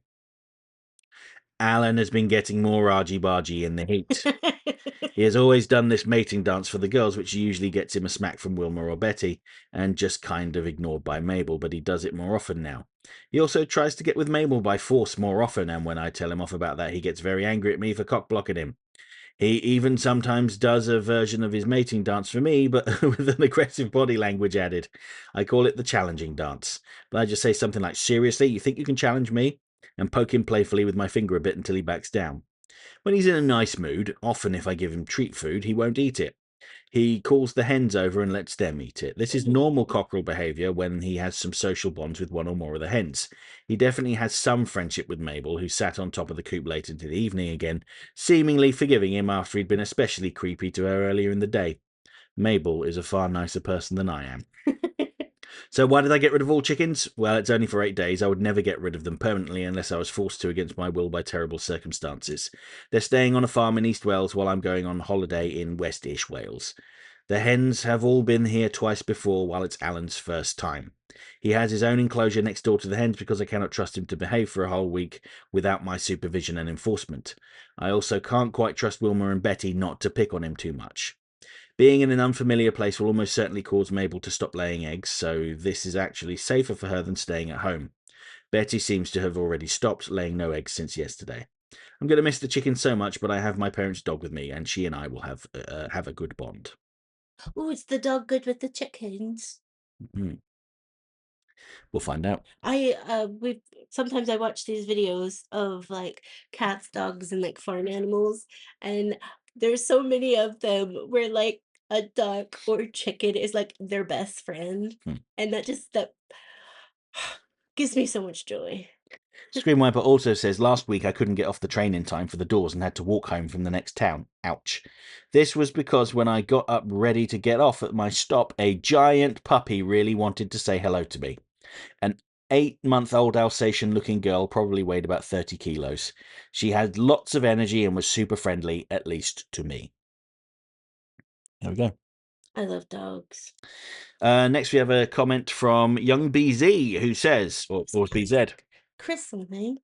Alan has been getting more argy-bargy in the heat. He has always done this mating dance for the girls, which usually gets him a smack from Wilma or Betty, and just kind of ignored by Mabel, but he does it more often now. He also tries to get with Mabel by force more often, and when I tell him off about that, he gets very angry at me for cock-blocking him. He even sometimes does a version of his mating dance for me, but with an aggressive body language added. I call it the challenging dance. But I just say something like, seriously, you think you can challenge me? And poke him playfully with my finger a bit until he backs down. When he's in a nice mood, often if I give him treat food, he won't eat it. He calls the hens over and lets them eat it. This is normal cockerel behaviour when he has some social bonds with one or more of the hens. He definitely has some friendship with Mabel, who sat on top of the coop late into the evening again, seemingly forgiving him after he'd been especially creepy to her earlier in the day. Mabel is a far nicer person than I am. So why did I get rid of all chickens? Well, it's only for 8 days. I would never get rid of them permanently unless I was forced to against my will by terrible circumstances. They're staying on a farm in East Wales while I'm going on holiday in West-ish Wales. The hens have all been here twice before while it's Alan's first time. He has his own enclosure next door to the hens because I cannot trust him to behave for a whole week without my supervision and enforcement. I also can't quite trust Wilma and Betty not to pick on him too much. Being in an unfamiliar place will almost certainly cause Mabel to stop laying eggs, so this is actually safer for her than staying at home. Betty seems to have already stopped laying no eggs since yesterday. I'm going to miss the chickens so much, but I have my parents' dog with me, and she and I will have a good bond. Oh, is the dog good with the chickens? Mhm. We'll find out. We sometimes I watch these videos of like cats, dogs, and like farm animals, and there's so many of them where like a duck or chicken is like their best friend, Hmm. and that gives me so much joy. Screen Wiper also says, last week I couldn't get off the train in time for the doors and had to walk home from the next town. Ouch. This was because when I got up ready to get off at my stop, a giant puppy really wanted to say hello to me. An 8-month-old Alsatian looking girl, probably weighed about 30 kilos. She had lots of energy and was super friendly, at least to me. There we go. I love dogs. Next, we have a comment from Young BZ who says, or BZ. Chris something.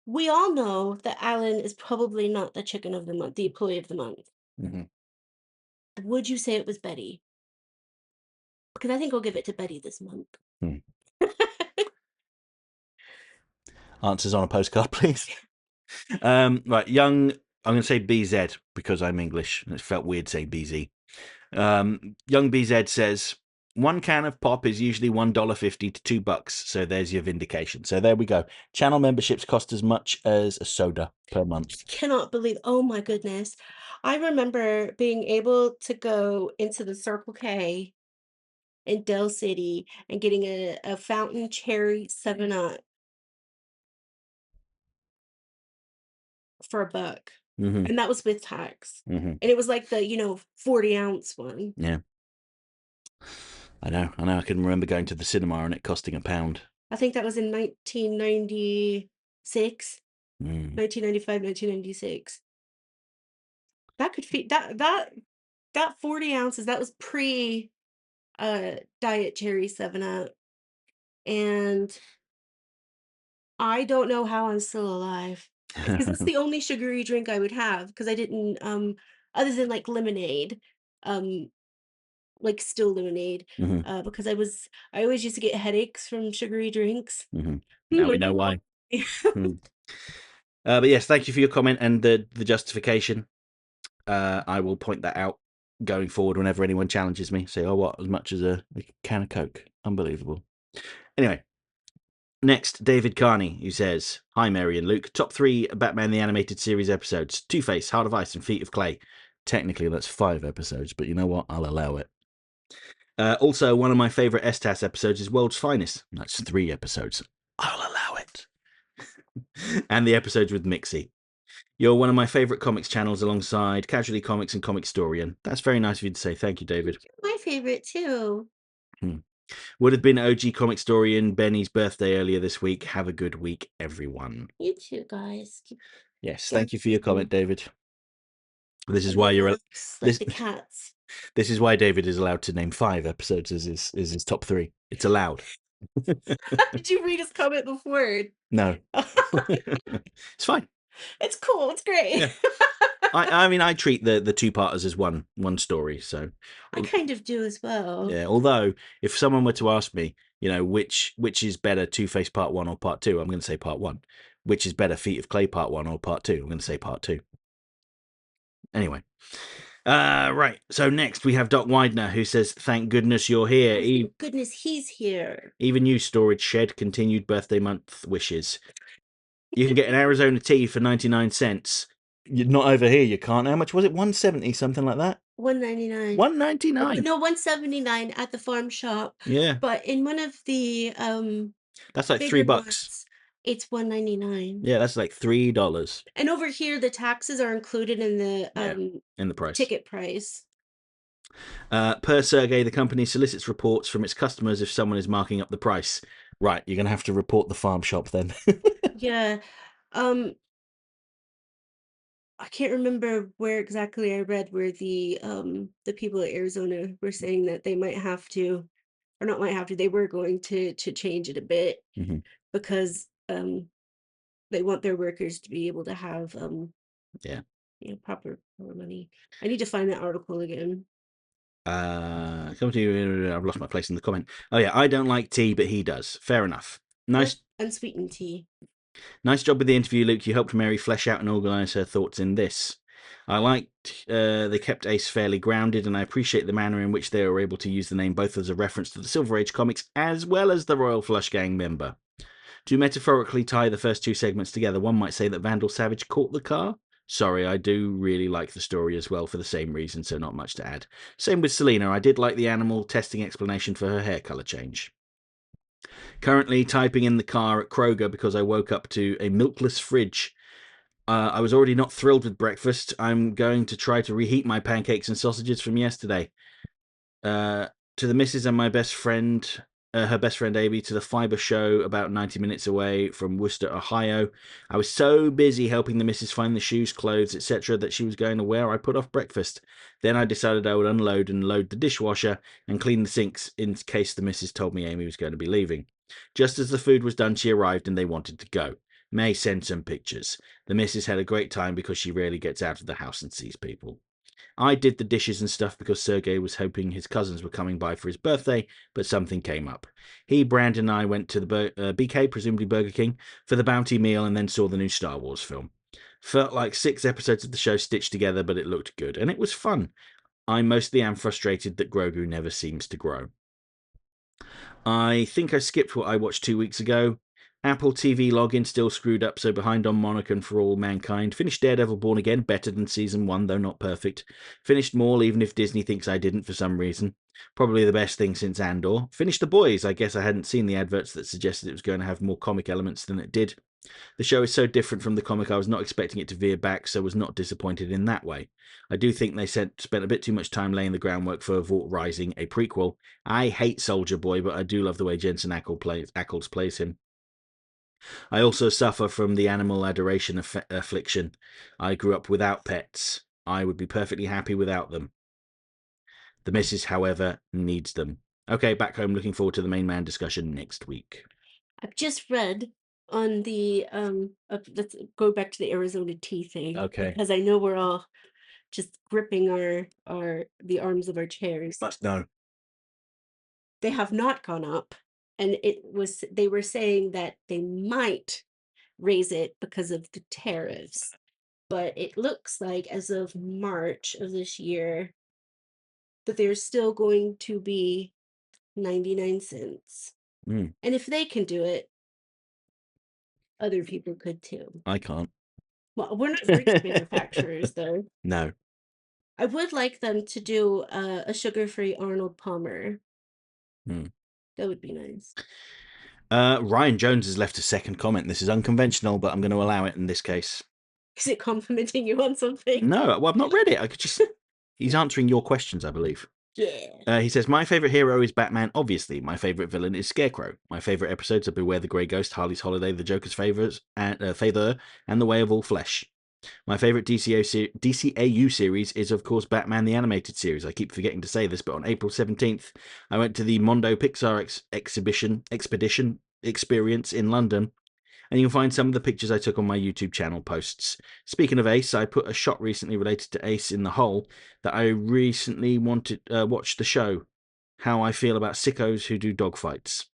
We all know that Alan is probably not the chicken of the month, the employee of the month. Mm-hmm. Would you say it was Betty? Because I think I'll give it to Betty this month. Hmm. Answers on a postcard, please. Right, Young, I'm going to say BZ because I'm English and it felt weird saying BZ. Young BZ says, one can of pop is usually $1.50 to $2, so there's your vindication. So there we go. Channel memberships cost as much as a soda per month. Cannot believe, oh my goodness. I remember being able to go into the Circle K in Dell City and getting a fountain cherry 7 Up for a buck. Mm-hmm. And that was with tax. Mm-hmm. And it was like the, 40-ounce one. Yeah, I know. I can remember going to the cinema and it costing £1. I think that was in 1996, Mm. 1995, 1996. That could feed that 40 ounces, that was pre diet cherry 7 Up. And I don't know how I'm still alive. Because it's the only sugary drink I would have because I didn't, other than, like, lemonade, um, like, still lemonade, Mm-hmm. because I always used to get headaches from sugary drinks. Mm-hmm. Oh Now my we know god. why. Mm. But yes, thank you for your comment and the justification. I will point that out going forward whenever anyone challenges me. Say, oh, what? As much as a can of Coke. Unbelievable. Anyway, next, David Carney, who says, hi, Mary and Luke. Top 3 Batman the Animated Series episodes. Two-Face, Heart of Ice, and Feet of Clay. Technically, that's 5 episodes, but you know what? I'll allow it. Also, one of my favourite STAS episodes is World's Finest. That's 3 episodes. I'll allow it. And the episodes with Mixie. You're one of my favourite comics channels alongside Casually Comics and Comic Storian. That's very nice of you to say. Thank you, David. My favorite too. Hmm. Would have been OG Comic Storian Benny's birthday earlier this week. Have a good week, everyone. You too, guys. Yes, Get thank you for your comment, David. This is why you're like this. the cats. This is why David is allowed to name 5 episodes as his top 3. It's allowed. Did you read his comment before? No, it's fine. It's cool. It's great. Yeah. I mean, I treat the 2-parters as one story. So, I kind of do as well. yeah. Although, if someone were to ask me, which is better, Two-Face Part 1 or Part 2, I'm going to say Part 1. Which is better, Feet of Clay Part 1 or Part 2? I'm going to say Part 2. Anyway, right. So next we have Doc Widener, who says, "Thank goodness you're here. Thank goodness he's here." Even you, Storage Shed. Continued birthday month wishes. You can get an Arizona tea for 99 cents. You're not over here. You can't. How much was it? 170, something like that. 199. 199. No, 179 at the farm shop. Yeah, But in one of the that's like bigger $3. ones, it's 199. Yeah, that's like $3. And over here the taxes are included in the Yeah, in the price. ticket price. Per Sergey, the company solicits reports from its customers if someone is marking up the price. Right, you're going to have to report the farm shop then. Yeah. Um, I can't remember where exactly I read where the people at Arizona were saying that they might have to, or not might have to, they were going to change it a bit Mhm. because they want their workers to be able to have Yeah. proper money. I need to find that article again. Come to you. I've lost my place in the comment. Oh yeah, I don't like tea, but he does. Fair enough. What Nice, unsweetened tea? nice job with the interview, Luke. You helped Mary flesh out and organise her thoughts in this. I liked they kept Ace fairly grounded, and I appreciate the manner in which they were able to use the name both as a reference to the Silver Age comics as well as the Royal Flush Gang member. To metaphorically tie the first two segments together, one might say that Vandal Savage caught the car. Sorry, I do really like the story as well for the same reason, so not much to add. Same with Selena, I did like the animal testing explanation for her hair colour change. Currently typing in the car at Kroger because I woke up to a milkless fridge. I was already not thrilled with breakfast. I'm going to try to reheat my pancakes and sausages from yesterday. Uh, to the missus and my best friend, her best friend Amy, to the fibre show about 90 minutes away from Worcester, Ohio. I was so busy helping the missus find the shoes, clothes, etc., that she was going to wear. I put off breakfast. Then I decided I would unload and load the dishwasher and clean the sinks in case the missus told me Amy was going to be leaving. Just as the food was done, she arrived and they wanted to go. May sent some pictures. The missus had a great time because she rarely gets out of the house and sees people. I did the dishes and stuff because Sergey was hoping his cousins were coming by for his birthday, but something came up. He, Brandon, and I went to the BK, presumably Burger King, for the bounty meal and then saw the new Star Wars film. Felt like 6 episodes of the show stitched together, but it looked good, and it was fun. I mostly am frustrated that Grogu never seems to grow. I think I skipped what I watched 2 weeks ago. Apple TV login still screwed up, so behind on Monarch and For All Mankind. Finished Daredevil Born Again, better than season 1, though not perfect. Finished Maul, even if Disney thinks I didn't for some reason. Probably the best thing since Andor. Finished The Boys. I guess I hadn't seen the adverts that suggested it was going to have more comic elements than it did. The show is so different from the comic, I was not expecting it to veer back, so was not disappointed in that way. I do think they spent a bit too much time laying the groundwork for Vault Rising, a prequel. I hate Soldier Boy, but I do love the way Jensen Ackles plays him. I also suffer from the animal adoration affliction. I grew up without pets. I would be perfectly happy without them. The missus, however, needs them. Okay, back home, looking forward to the main man discussion next week. I've just read on the let's go back to the Arizona tea thing Okay. because I know we're all just gripping our the arms of our chairs. Must know. They have not gone up, and they were saying that they might raise it because of the tariffs, but it looks like as of March of this year that they're still going to be 99 cents. Mm, And if they can do it, other people could too. I can't. Well, we're not drinks manufacturers, though. No. I would like them to do a sugar-free Arnold Palmer. Hmm. That would be nice. Ryan Jones has left a second comment. This is unconventional, but I'm going to allow it in this case. Is it complimenting you on something? No, well, I've not read it. I could just. He's answering your questions, I believe. Yeah. He says, my favourite hero is Batman, obviously. My favourite villain is Scarecrow. My favourite episodes are Beware the Grey Ghost, Harley's Holiday, The Joker's Favours, and Favor, and The Way of All Flesh. My favourite DCAU series is, of course, Batman the Animated Series. I keep forgetting to say this, but on April 17th, I went to the Mondo Pixar expedition experience in London, and you can find some of the pictures I took on my YouTube channel posts. Speaking of Ace, I put a shot recently related to Ace in the hole that I recently watched the show, How I Feel About Sickos Who Do Dogfights.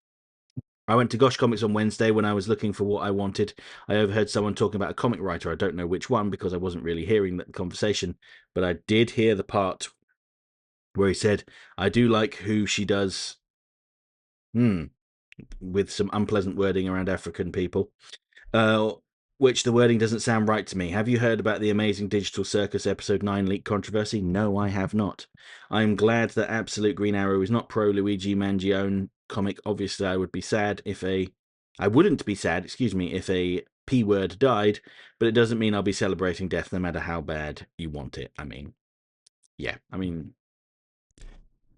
I went to Gosh Comics on Wednesday when I was looking for what I wanted. I overheard someone talking about a comic writer. I don't know which one because I wasn't really hearing that conversation, but I did hear the part where he said, I do like who she does, with some unpleasant wording around African people. uh, which the wording doesn't sound right to me. Have you heard about the Amazing Digital Circus Episode 9 leak controversy? No, I have not. I'm glad that Absolute Green Arrow is not pro Luigi Mangione comic. Obviously, I would be sad if a. I wouldn't be sad, excuse me, if a P word died, but it doesn't mean I'll be celebrating death no matter how bad you want it. I mean, yeah, I mean,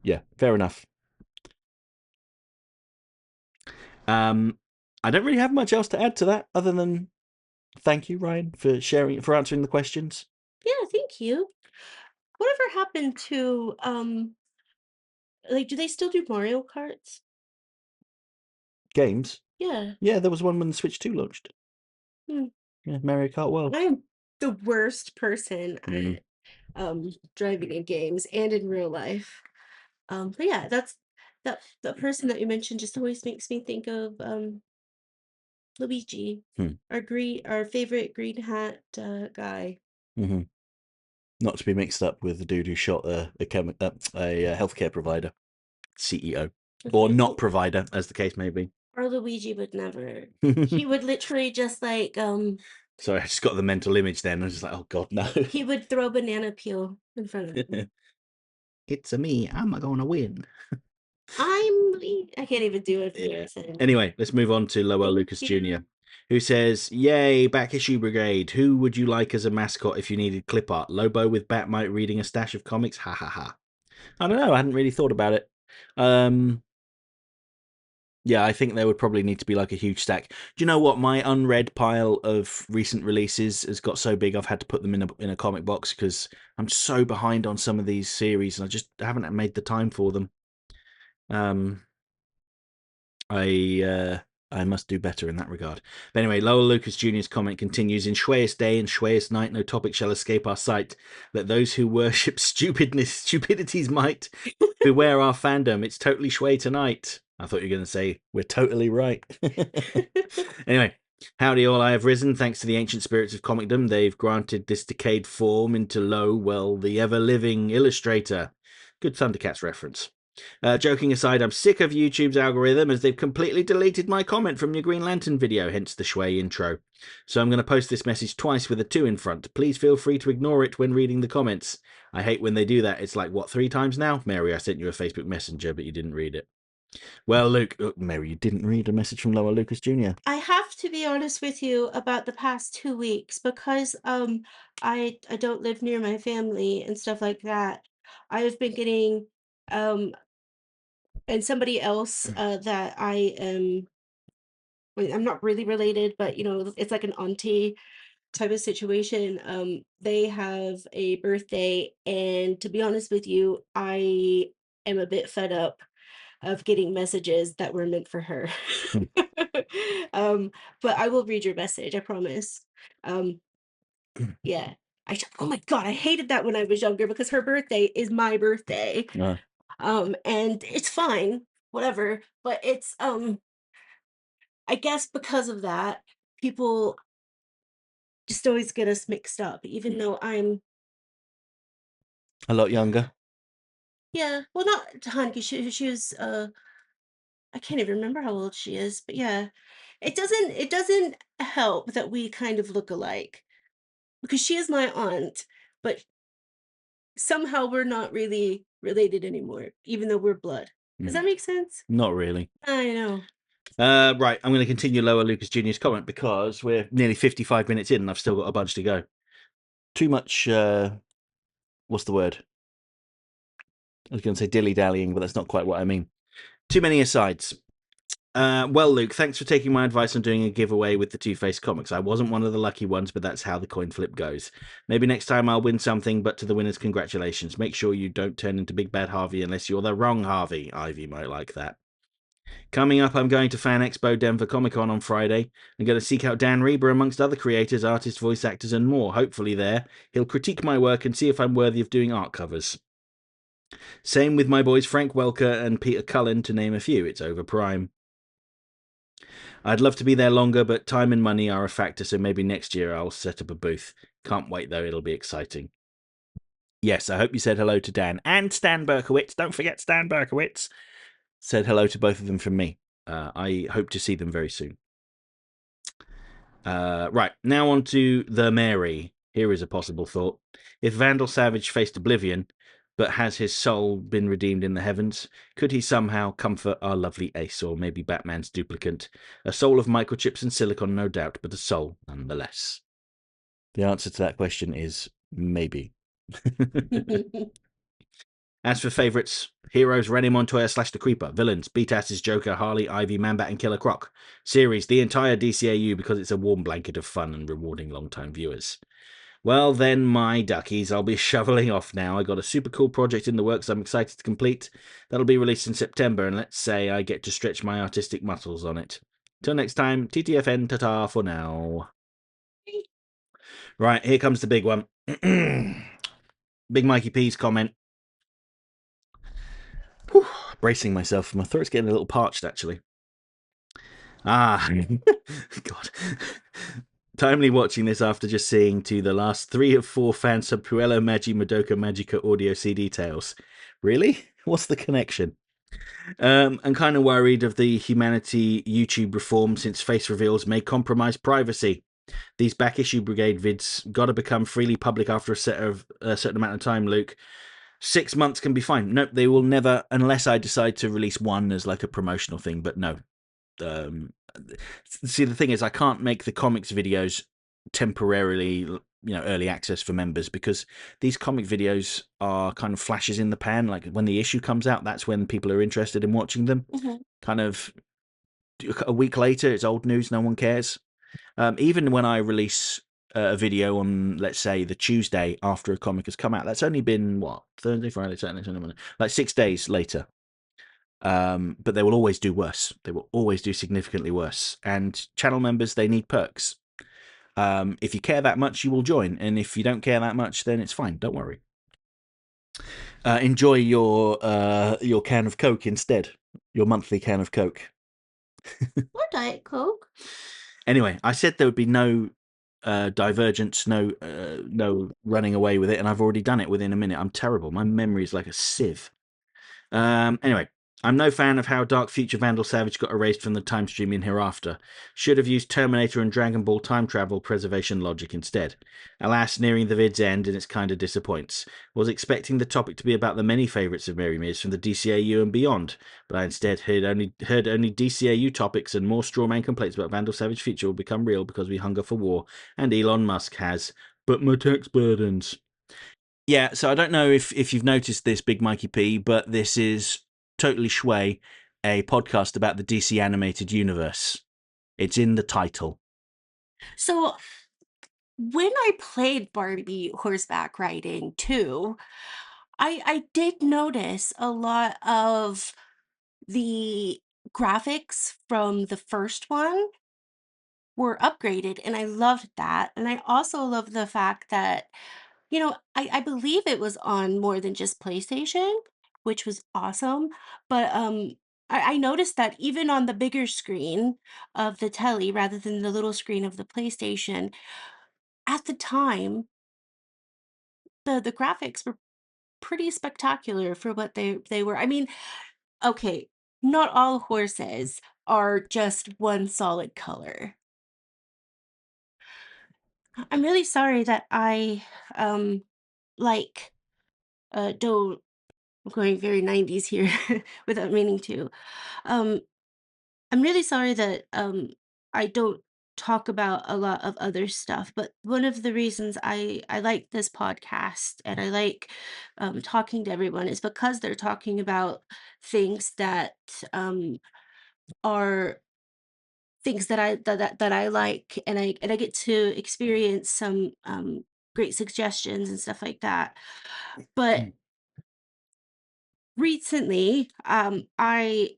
Yeah, fair enough. I don't really have much else to add to that other than thank you, Ryan, for answering the questions. Yeah, thank you. Whatever happened to like do they still do Mario Karts? Games. Yeah. Yeah, there was one when the Switch 2 launched. Hmm. Yeah, Mario Kart World. I am the worst person Mm. at driving in games and in real life. But yeah, that's that person that you mentioned just always makes me think of Luigi, Hmm. our favorite green hat guy. Hmm. Not to be mixed up with the dude who shot a healthcare provider, CEO, or Okay. not provider, as the case may be. Or Luigi would never. He would literally just like Sorry, I just got the mental image then. I was just like, oh god, no. he would throw banana peel in front of me. It's a me. I'm gonna win. I can't even do it for the Yeah. accent. Anyway, let's move on to Lowell Thank Lucas Jr., you. who says, "Yay, back issue brigade. Who would you like as a mascot if you needed clip art? Lobo with Batmite reading a stash of comics? Ha ha ha." I don't know. I hadn't really thought about it. Um, yeah, I think there would probably need to be like a huge stack. Do you know what? My unread pile of recent releases has got so big I've had to put them in a comic box because I'm so behind on some of these series and I just haven't made the time for them. Um, I uh, I must do better in that regard. But anyway, Lowell Lucas Jr.'s comment continues: "In Schwayest day and Schwayest night, no topic shall escape our sight. Let those who worship stupidity's might beware our fandom. It's totally Schway tonight." I thought you were going to say we're totally right. Anyway, howdy all. I have risen thanks to the ancient spirits of comicdom. They've granted this decayed form into well, the ever living illustrator. Good Thundercats reference. Joking aside, I'm sick of YouTube's algorithm as they've completely deleted my comment from your Green Lantern video, hence the Schway intro. So I'm going to post this message twice with a 2 in front. Please feel free to ignore it when reading the comments. I hate when they do that. It's like, what, 3 times now? Mary, I sent you a Facebook Messenger, but you didn't read it. Well, Luke, Mary, you didn't read a message from Lower Lucas Jr. I have to be honest with you about the past 2 weeks because I don't live near my family and stuff like that. I have been getting um and somebody else that I'm not really related, but it's like an auntie type of situation. They have a birthday, and to be honest with you, I am a bit fed up of getting messages that were meant for her. um, but I will read your message, I promise. Um, yeah. Oh my god, I hated that when I was younger because her birthday is my birthday. Uh, And it's fine, whatever. But it's I guess because of that, people just always get us mixed up, even though I'm a lot younger. yeah, well not ton because she was I can't even remember how old she is, but yeah. It doesn't help that we kind of look alike because she is my aunt, but somehow we're not really related anymore, even though we're blood. Does Mm, that make sense? not really. I know. Right, I'm going to continue Lower Lucas Jr.'s comment because we're nearly 55 minutes in and I've still got a bunch to go. Too much, what's the word? I was going to say dilly-dallying, but that's not quite what I mean. Too many asides. Well, Luke, thanks for taking my advice on doing a giveaway with the Two-Face comics. I wasn't one of the lucky ones, but that's how the coin flip goes. Maybe next time I'll win something, but to the winners, congratulations. Make sure you don't turn into Big Bad Harvey unless you're the wrong Harvey. Ivy might like that. Coming up, I'm going to Fan Expo Denver Comic Con on Friday. I'm going to seek out Dan Reber amongst other creators, artists, voice actors, and more. Hopefully, there he'll critique my work and see if I'm worthy of doing art covers. Same with my boys Frank Welker and Peter Cullen, to name a few. It's over Prime. I'd love to be there longer, but time and money are a factor, so maybe next year I'll set up a booth. Can't wait though, it'll be exciting. Yes, I hope you said hello to Dan and Stan Berkowitz. Don't forget Stan Berkowitz. Said hello to both of them from me. I hope to see them very soon. Right, now on to the Mary. Here is a possible thought. If Vandal Savage faced oblivion, but has his soul been redeemed in the heavens, could he somehow comfort our lovely Ace, or maybe Batman's duplicate? A soul of microchips and silicon, no doubt, but a soul nonetheless. The answer to that question is maybe. As for favourites, heroes Rennie Montoya slash the Creeper, villains Beatas's Joker, Harley, Ivy, Manbat, and Killer Croc. Series, the entire DCAU because it's a warm blanket of fun and rewarding long-time viewers. Well then, my duckies, I'll be shoveling off now. I got a super cool project in the works I'm excited to complete. That'll be released in September, and let's say I get to stretch my artistic muscles on it. Till next time, TTFN, ta-ta for now. Right, here comes the big one. Big Mikey P's comment. Whew, bracing myself. My throat's getting a little parched, actually. Ah, God. Timely watching this after just seeing to the last 3 of 4 fan sub Puello Magi Madoka Magica audio CD tales. Really? What's the connection? I'm kind of worried of the humanity YouTube reform since face reveals may compromise privacy. These back issue brigade vids got to become freely public after a certain amount of time, Luke. 6 months can be fine. Nope, they will never, unless I decide to release one as like a promotional thing. But no. See, the thing is, I can't make the comics videos temporarily, early access for members because these comic videos are kind of flashes in the pan. Like when the issue comes out, that's when people are interested in watching them. Hmm. Kind of a week later, it's old news. No one cares. Even when I release a video on, let's say, the Tuesday after a comic has come out, that's only been what, Thursday, Friday, Saturday, Sunday, Monday, like 6 days later. But they will always do worse. They will always do significantly worse. And channel members, they need perks. If you care that much, you will join. And if you don't care that much, then it's fine. Don't worry. Enjoy your can of Coke instead. Your monthly can of Coke. Or Diet Coke. Anyway, I said there would be no divergence, no running away with it, and I've already done it within a minute. I'm terrible. My memory is like a sieve. Anyway, I'm no fan of how Dark Future Vandal Savage got erased from the time stream in Hereafter. Should have used Terminator and Dragon Ball time travel preservation logic instead. Alas, nearing the vid's end, and it's kinda disappoints. Was expecting the topic to be about the many favourites of Mary Miz from the DCAU and beyond, but I instead heard only DCAU topics, and more strawman complaints about Vandal Savage future will become real because we hunger for war, and Elon Musk has. But my tax burdens. Yeah, so I don't know if you've noticed this, Big Mikey P, but this is Totally Schway, a podcast about the DC animated universe. It's in the title. So when I played Barbie horseback riding too, I did notice a lot of the graphics from the first one were upgraded, and I loved that. And I also love the fact that, I believe it was on more than just PlayStation, which was awesome. But I noticed that even on the bigger screen of the telly rather than the little screen of the PlayStation, at the time, the graphics were pretty spectacular for what they were. I mean, okay, not all horses are just one solid color. I'm really sorry that I like don't I'm going very 90s here without meaning to. Um I'm really sorry that I don't talk about a lot of other stuff, but one of the reasons I like this podcast and I like talking to everyone is because they're talking about things that are things that I like, and I get to experience some great suggestions and stuff like that. But recently, I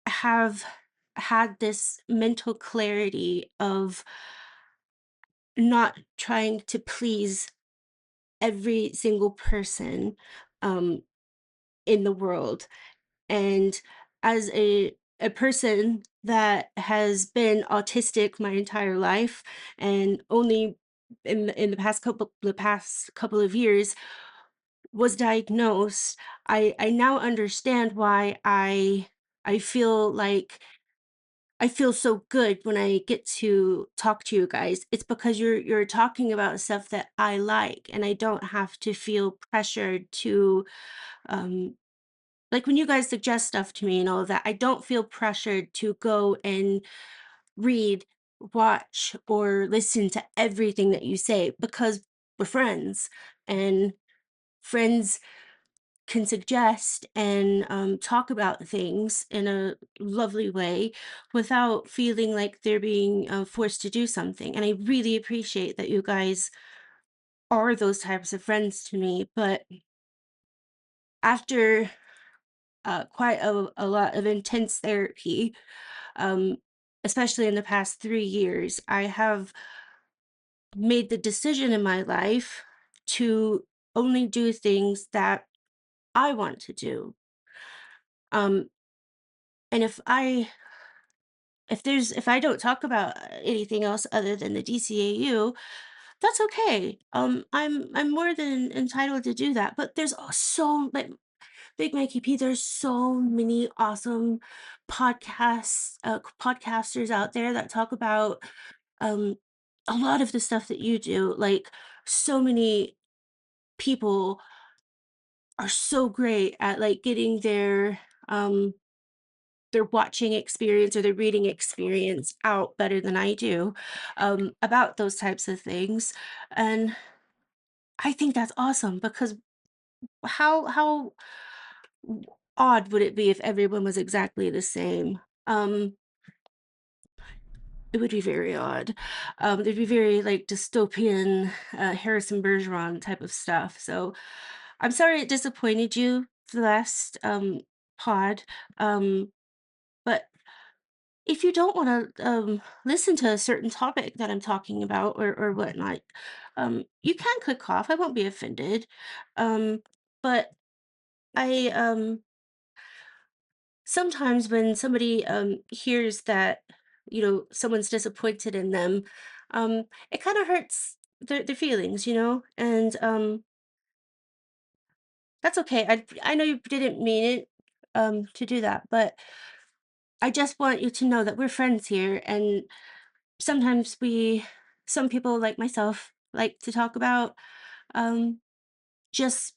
have had this mental clarity of not trying to please every single person um, in the world. And as a person that has been autistic my entire life and only in the past couple of years was diagnosed, I now understand why I feel like I feel so good when I get to talk to you guys. It's because you're talking about stuff that I like, and I don't have to feel pressured to um like when you guys suggest stuff to me and all of that, I don't feel pressured to go and read, watch, or listen to everything that you say because we're friends, and friends can suggest and talk about things in a lovely way without feeling like they're being forced to do something. And I really appreciate that you guys are those types of friends to me. But after quite a lot of intense therapy, um, especially in the past 3 years, I have made the decision in my life to only do things that I want to do. Um, and if I don't talk about anything else other than the DCAU, that's okay. I'm more than entitled to do that. But there's so like Big Mikey P. There's so many awesome podcasters out there that talk about um a lot of the stuff that you do. Like so many people are so great at like getting their watching experience or their reading experience out better than I do, about those types of things. And I think that's awesome because how odd would it be if everyone was exactly the same? It would be very odd. There'd be very like dystopian, Harrison Bergeron type of stuff. So I'm sorry it disappointed you the last pod. Um, but if you don't want to listen to a certain topic that I'm talking about or whatnot, you can click off. I won't be offended. Um, but I sometimes when somebody hears that someone's disappointed in them, it kind of hurts their feelings, and that's okay. I know you didn't mean it to do that, but I just want you to know that we're friends here, and sometimes some people like myself like to talk about um just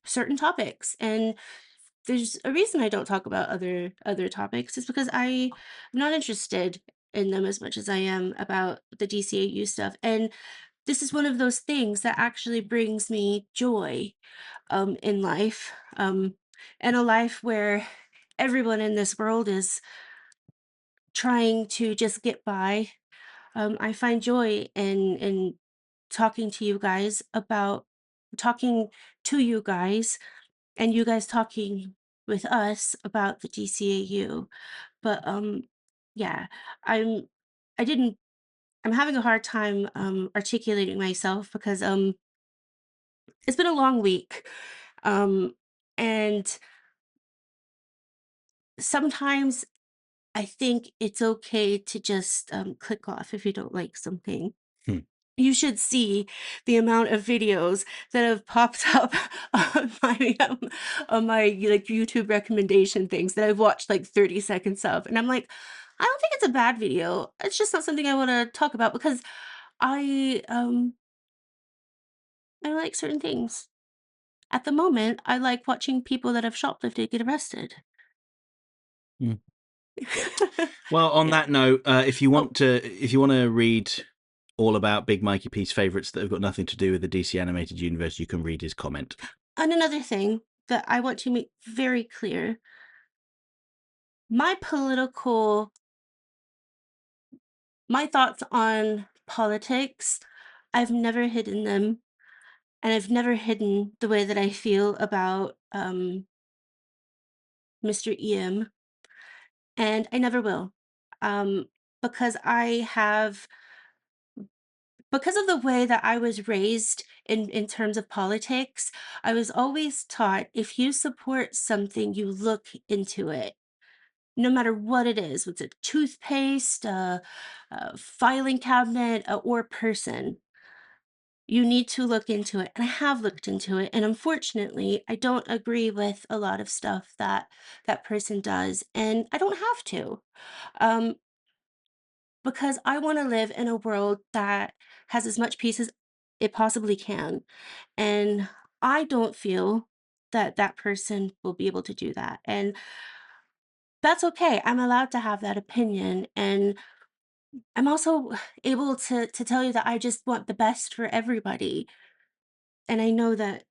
certain topics, and there's a reason I don't talk about other topics is because I'm not interested in them as much as I am about the DCAU stuff. And this is one of those things that actually brings me joy in life, and a life where everyone in this world is trying to just get by. I find joy in talking to you guys, and you guys talking with us about the DCAU. But yeah, I'm I didn't I'm having a hard time articulating myself because it's been a long week. Um and sometimes I think it's okay to just click off if you don't like something. Hmm. You should see the amount of videos that have popped up on my, like, YouTube recommendation things that I've watched, like, 30 seconds of, and I'm like, "I don't think it's a bad video. It's just not something I wanna talk about because I, um, I like certain things." At the moment, I like watching people that have shoplifted get arrested. Hmm. Well, on Yeah. that note, Oh, if you want to read all about Big Mikey P's favorites that have got nothing to do with the DC animated universe, you can read his comment. and another thing that I want to make very clear, my political my thoughts on politics, I've never hidden them, and I've never hidden the way that I feel about Mr. EM, and I never will. Um, because because of the way that I was raised in terms of politics, I was always taught if you support something, you look into it. No matter what it is, what's it, toothpaste, a filing cabinet, or person, you need to look into it. And I have looked into it. And unfortunately, I don't agree with a lot of stuff that that person does. And I don't have to, um, because I want to live in a world that has as much peace as it possibly can. And I don't feel that that person will be able to do that. And that's okay. I'm allowed to have that opinion. And I'm also able to tell you that I just want the best for everybody. And I know that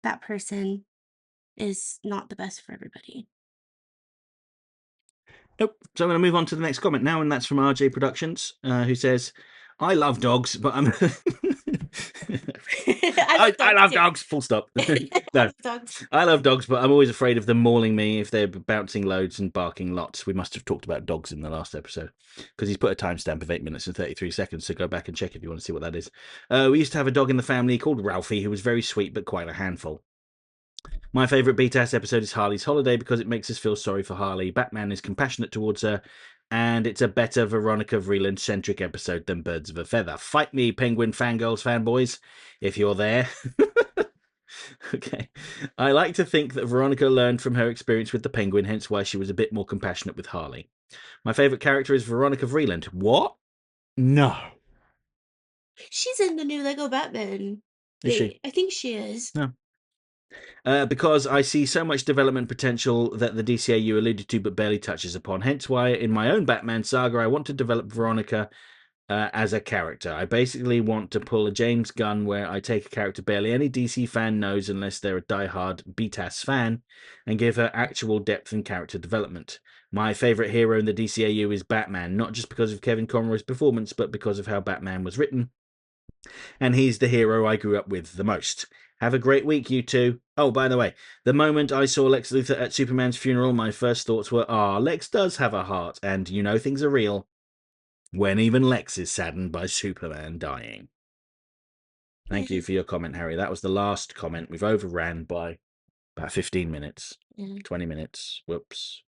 that person is not the best for everybody. Nope. So I'm going to move on to the next comment now, and that's from RJ Productions, who says, "I love dogs, but I'm." I I, love I dogs love too. dogs. Full stop. I No, love dogs. I love dogs, but I'm always afraid of them mauling me if they're bouncing loads and barking lots. We must have talked about dogs in the last episode because he's put a timestamp of 8 minutes and 33 seconds. So go back and check if you want to see what that is. We used to have a dog in the family called Ralphie, who was very sweet but quite a handful. My favourite BTAS episode is Harley's Holiday because it makes us feel sorry for Harley. Batman is compassionate towards her, and it's a better Veronica Vreeland centric episode than Birds of a Feather. Fight me, Penguin fangirls, fanboys, if you're there. Okay. I like to think that Veronica learned from her experience with the Penguin, hence why she was a bit more compassionate with Harley. My favourite character is Veronica Vreeland. What? No. She's in the new Lego Batman. Is she? I think she is. No. Because I see so much development potential that the DCAU alluded to but barely touches upon. Hence why, in my own Batman saga, I want to develop Veronica as a character. I basically want to pull a James Gunn where I take a character barely any DC fan knows unless they're a diehard BTAS fan and give her actual depth and character development. My favourite hero in the DCAU is Batman, not just because of Kevin Conroy's performance, but because of how Batman was written, and he's the hero I grew up with the most. Have a great week, you two. Oh, by the way, the moment I saw Lex Luthor at Superman's funeral, my first thoughts were, Lex does have a heart, and you know things are real when even Lex is saddened by Superman dying. Thank you Yeah, for your comment, Harry. That was the last comment. We've overran by about 15 minutes, yeah. 20 minutes. Whoops.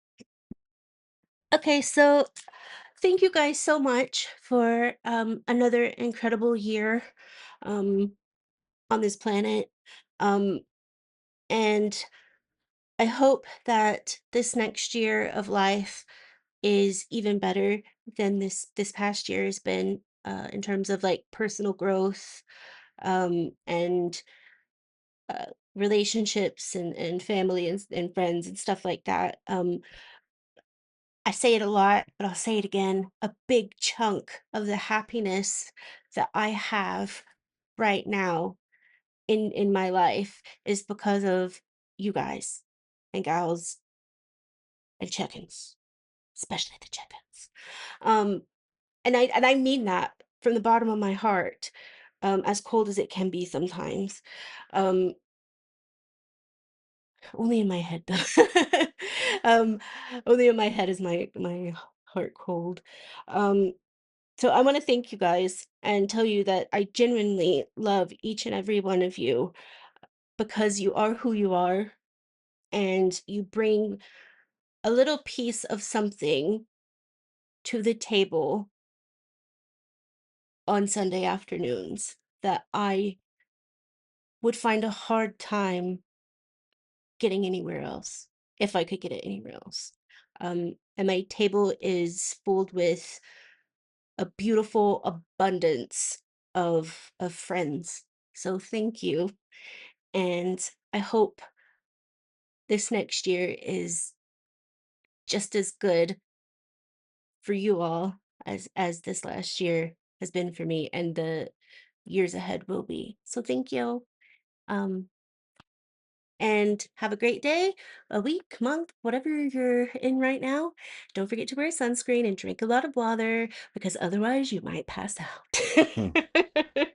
Okay, so thank you guys so much for another incredible year um, on this planet. Um, and I hope that this next year of life is even better than this past year has been in terms of like personal growth and uh, relationships and family and friends and stuff like that. I say it a lot, but I'll say it again. A big chunk of the happiness that I have right now in my life is because of you guys and gals and chickens, especially the chickens. Um, and I mean that from the bottom of my heart, as cold as it can be sometimes. Um, only in my head though. um, only in my head is my heart cold. Um, So I want to thank you guys and tell you that I genuinely love each and every one of you because you are who you are and you bring a little piece of something to the table on Sunday afternoons that I would find a hard time getting anywhere else if I could get it anywhere else. And my table is filled with a beautiful abundance of friends. So thank you. And I hope this next year is just as good for you all as this last year has been for me and the years ahead will be. So thank you. Um and have a great day, a week, month, whatever you're in right now. Don't forget to wear sunscreen and drink a lot of water because otherwise you might pass Hmm. out.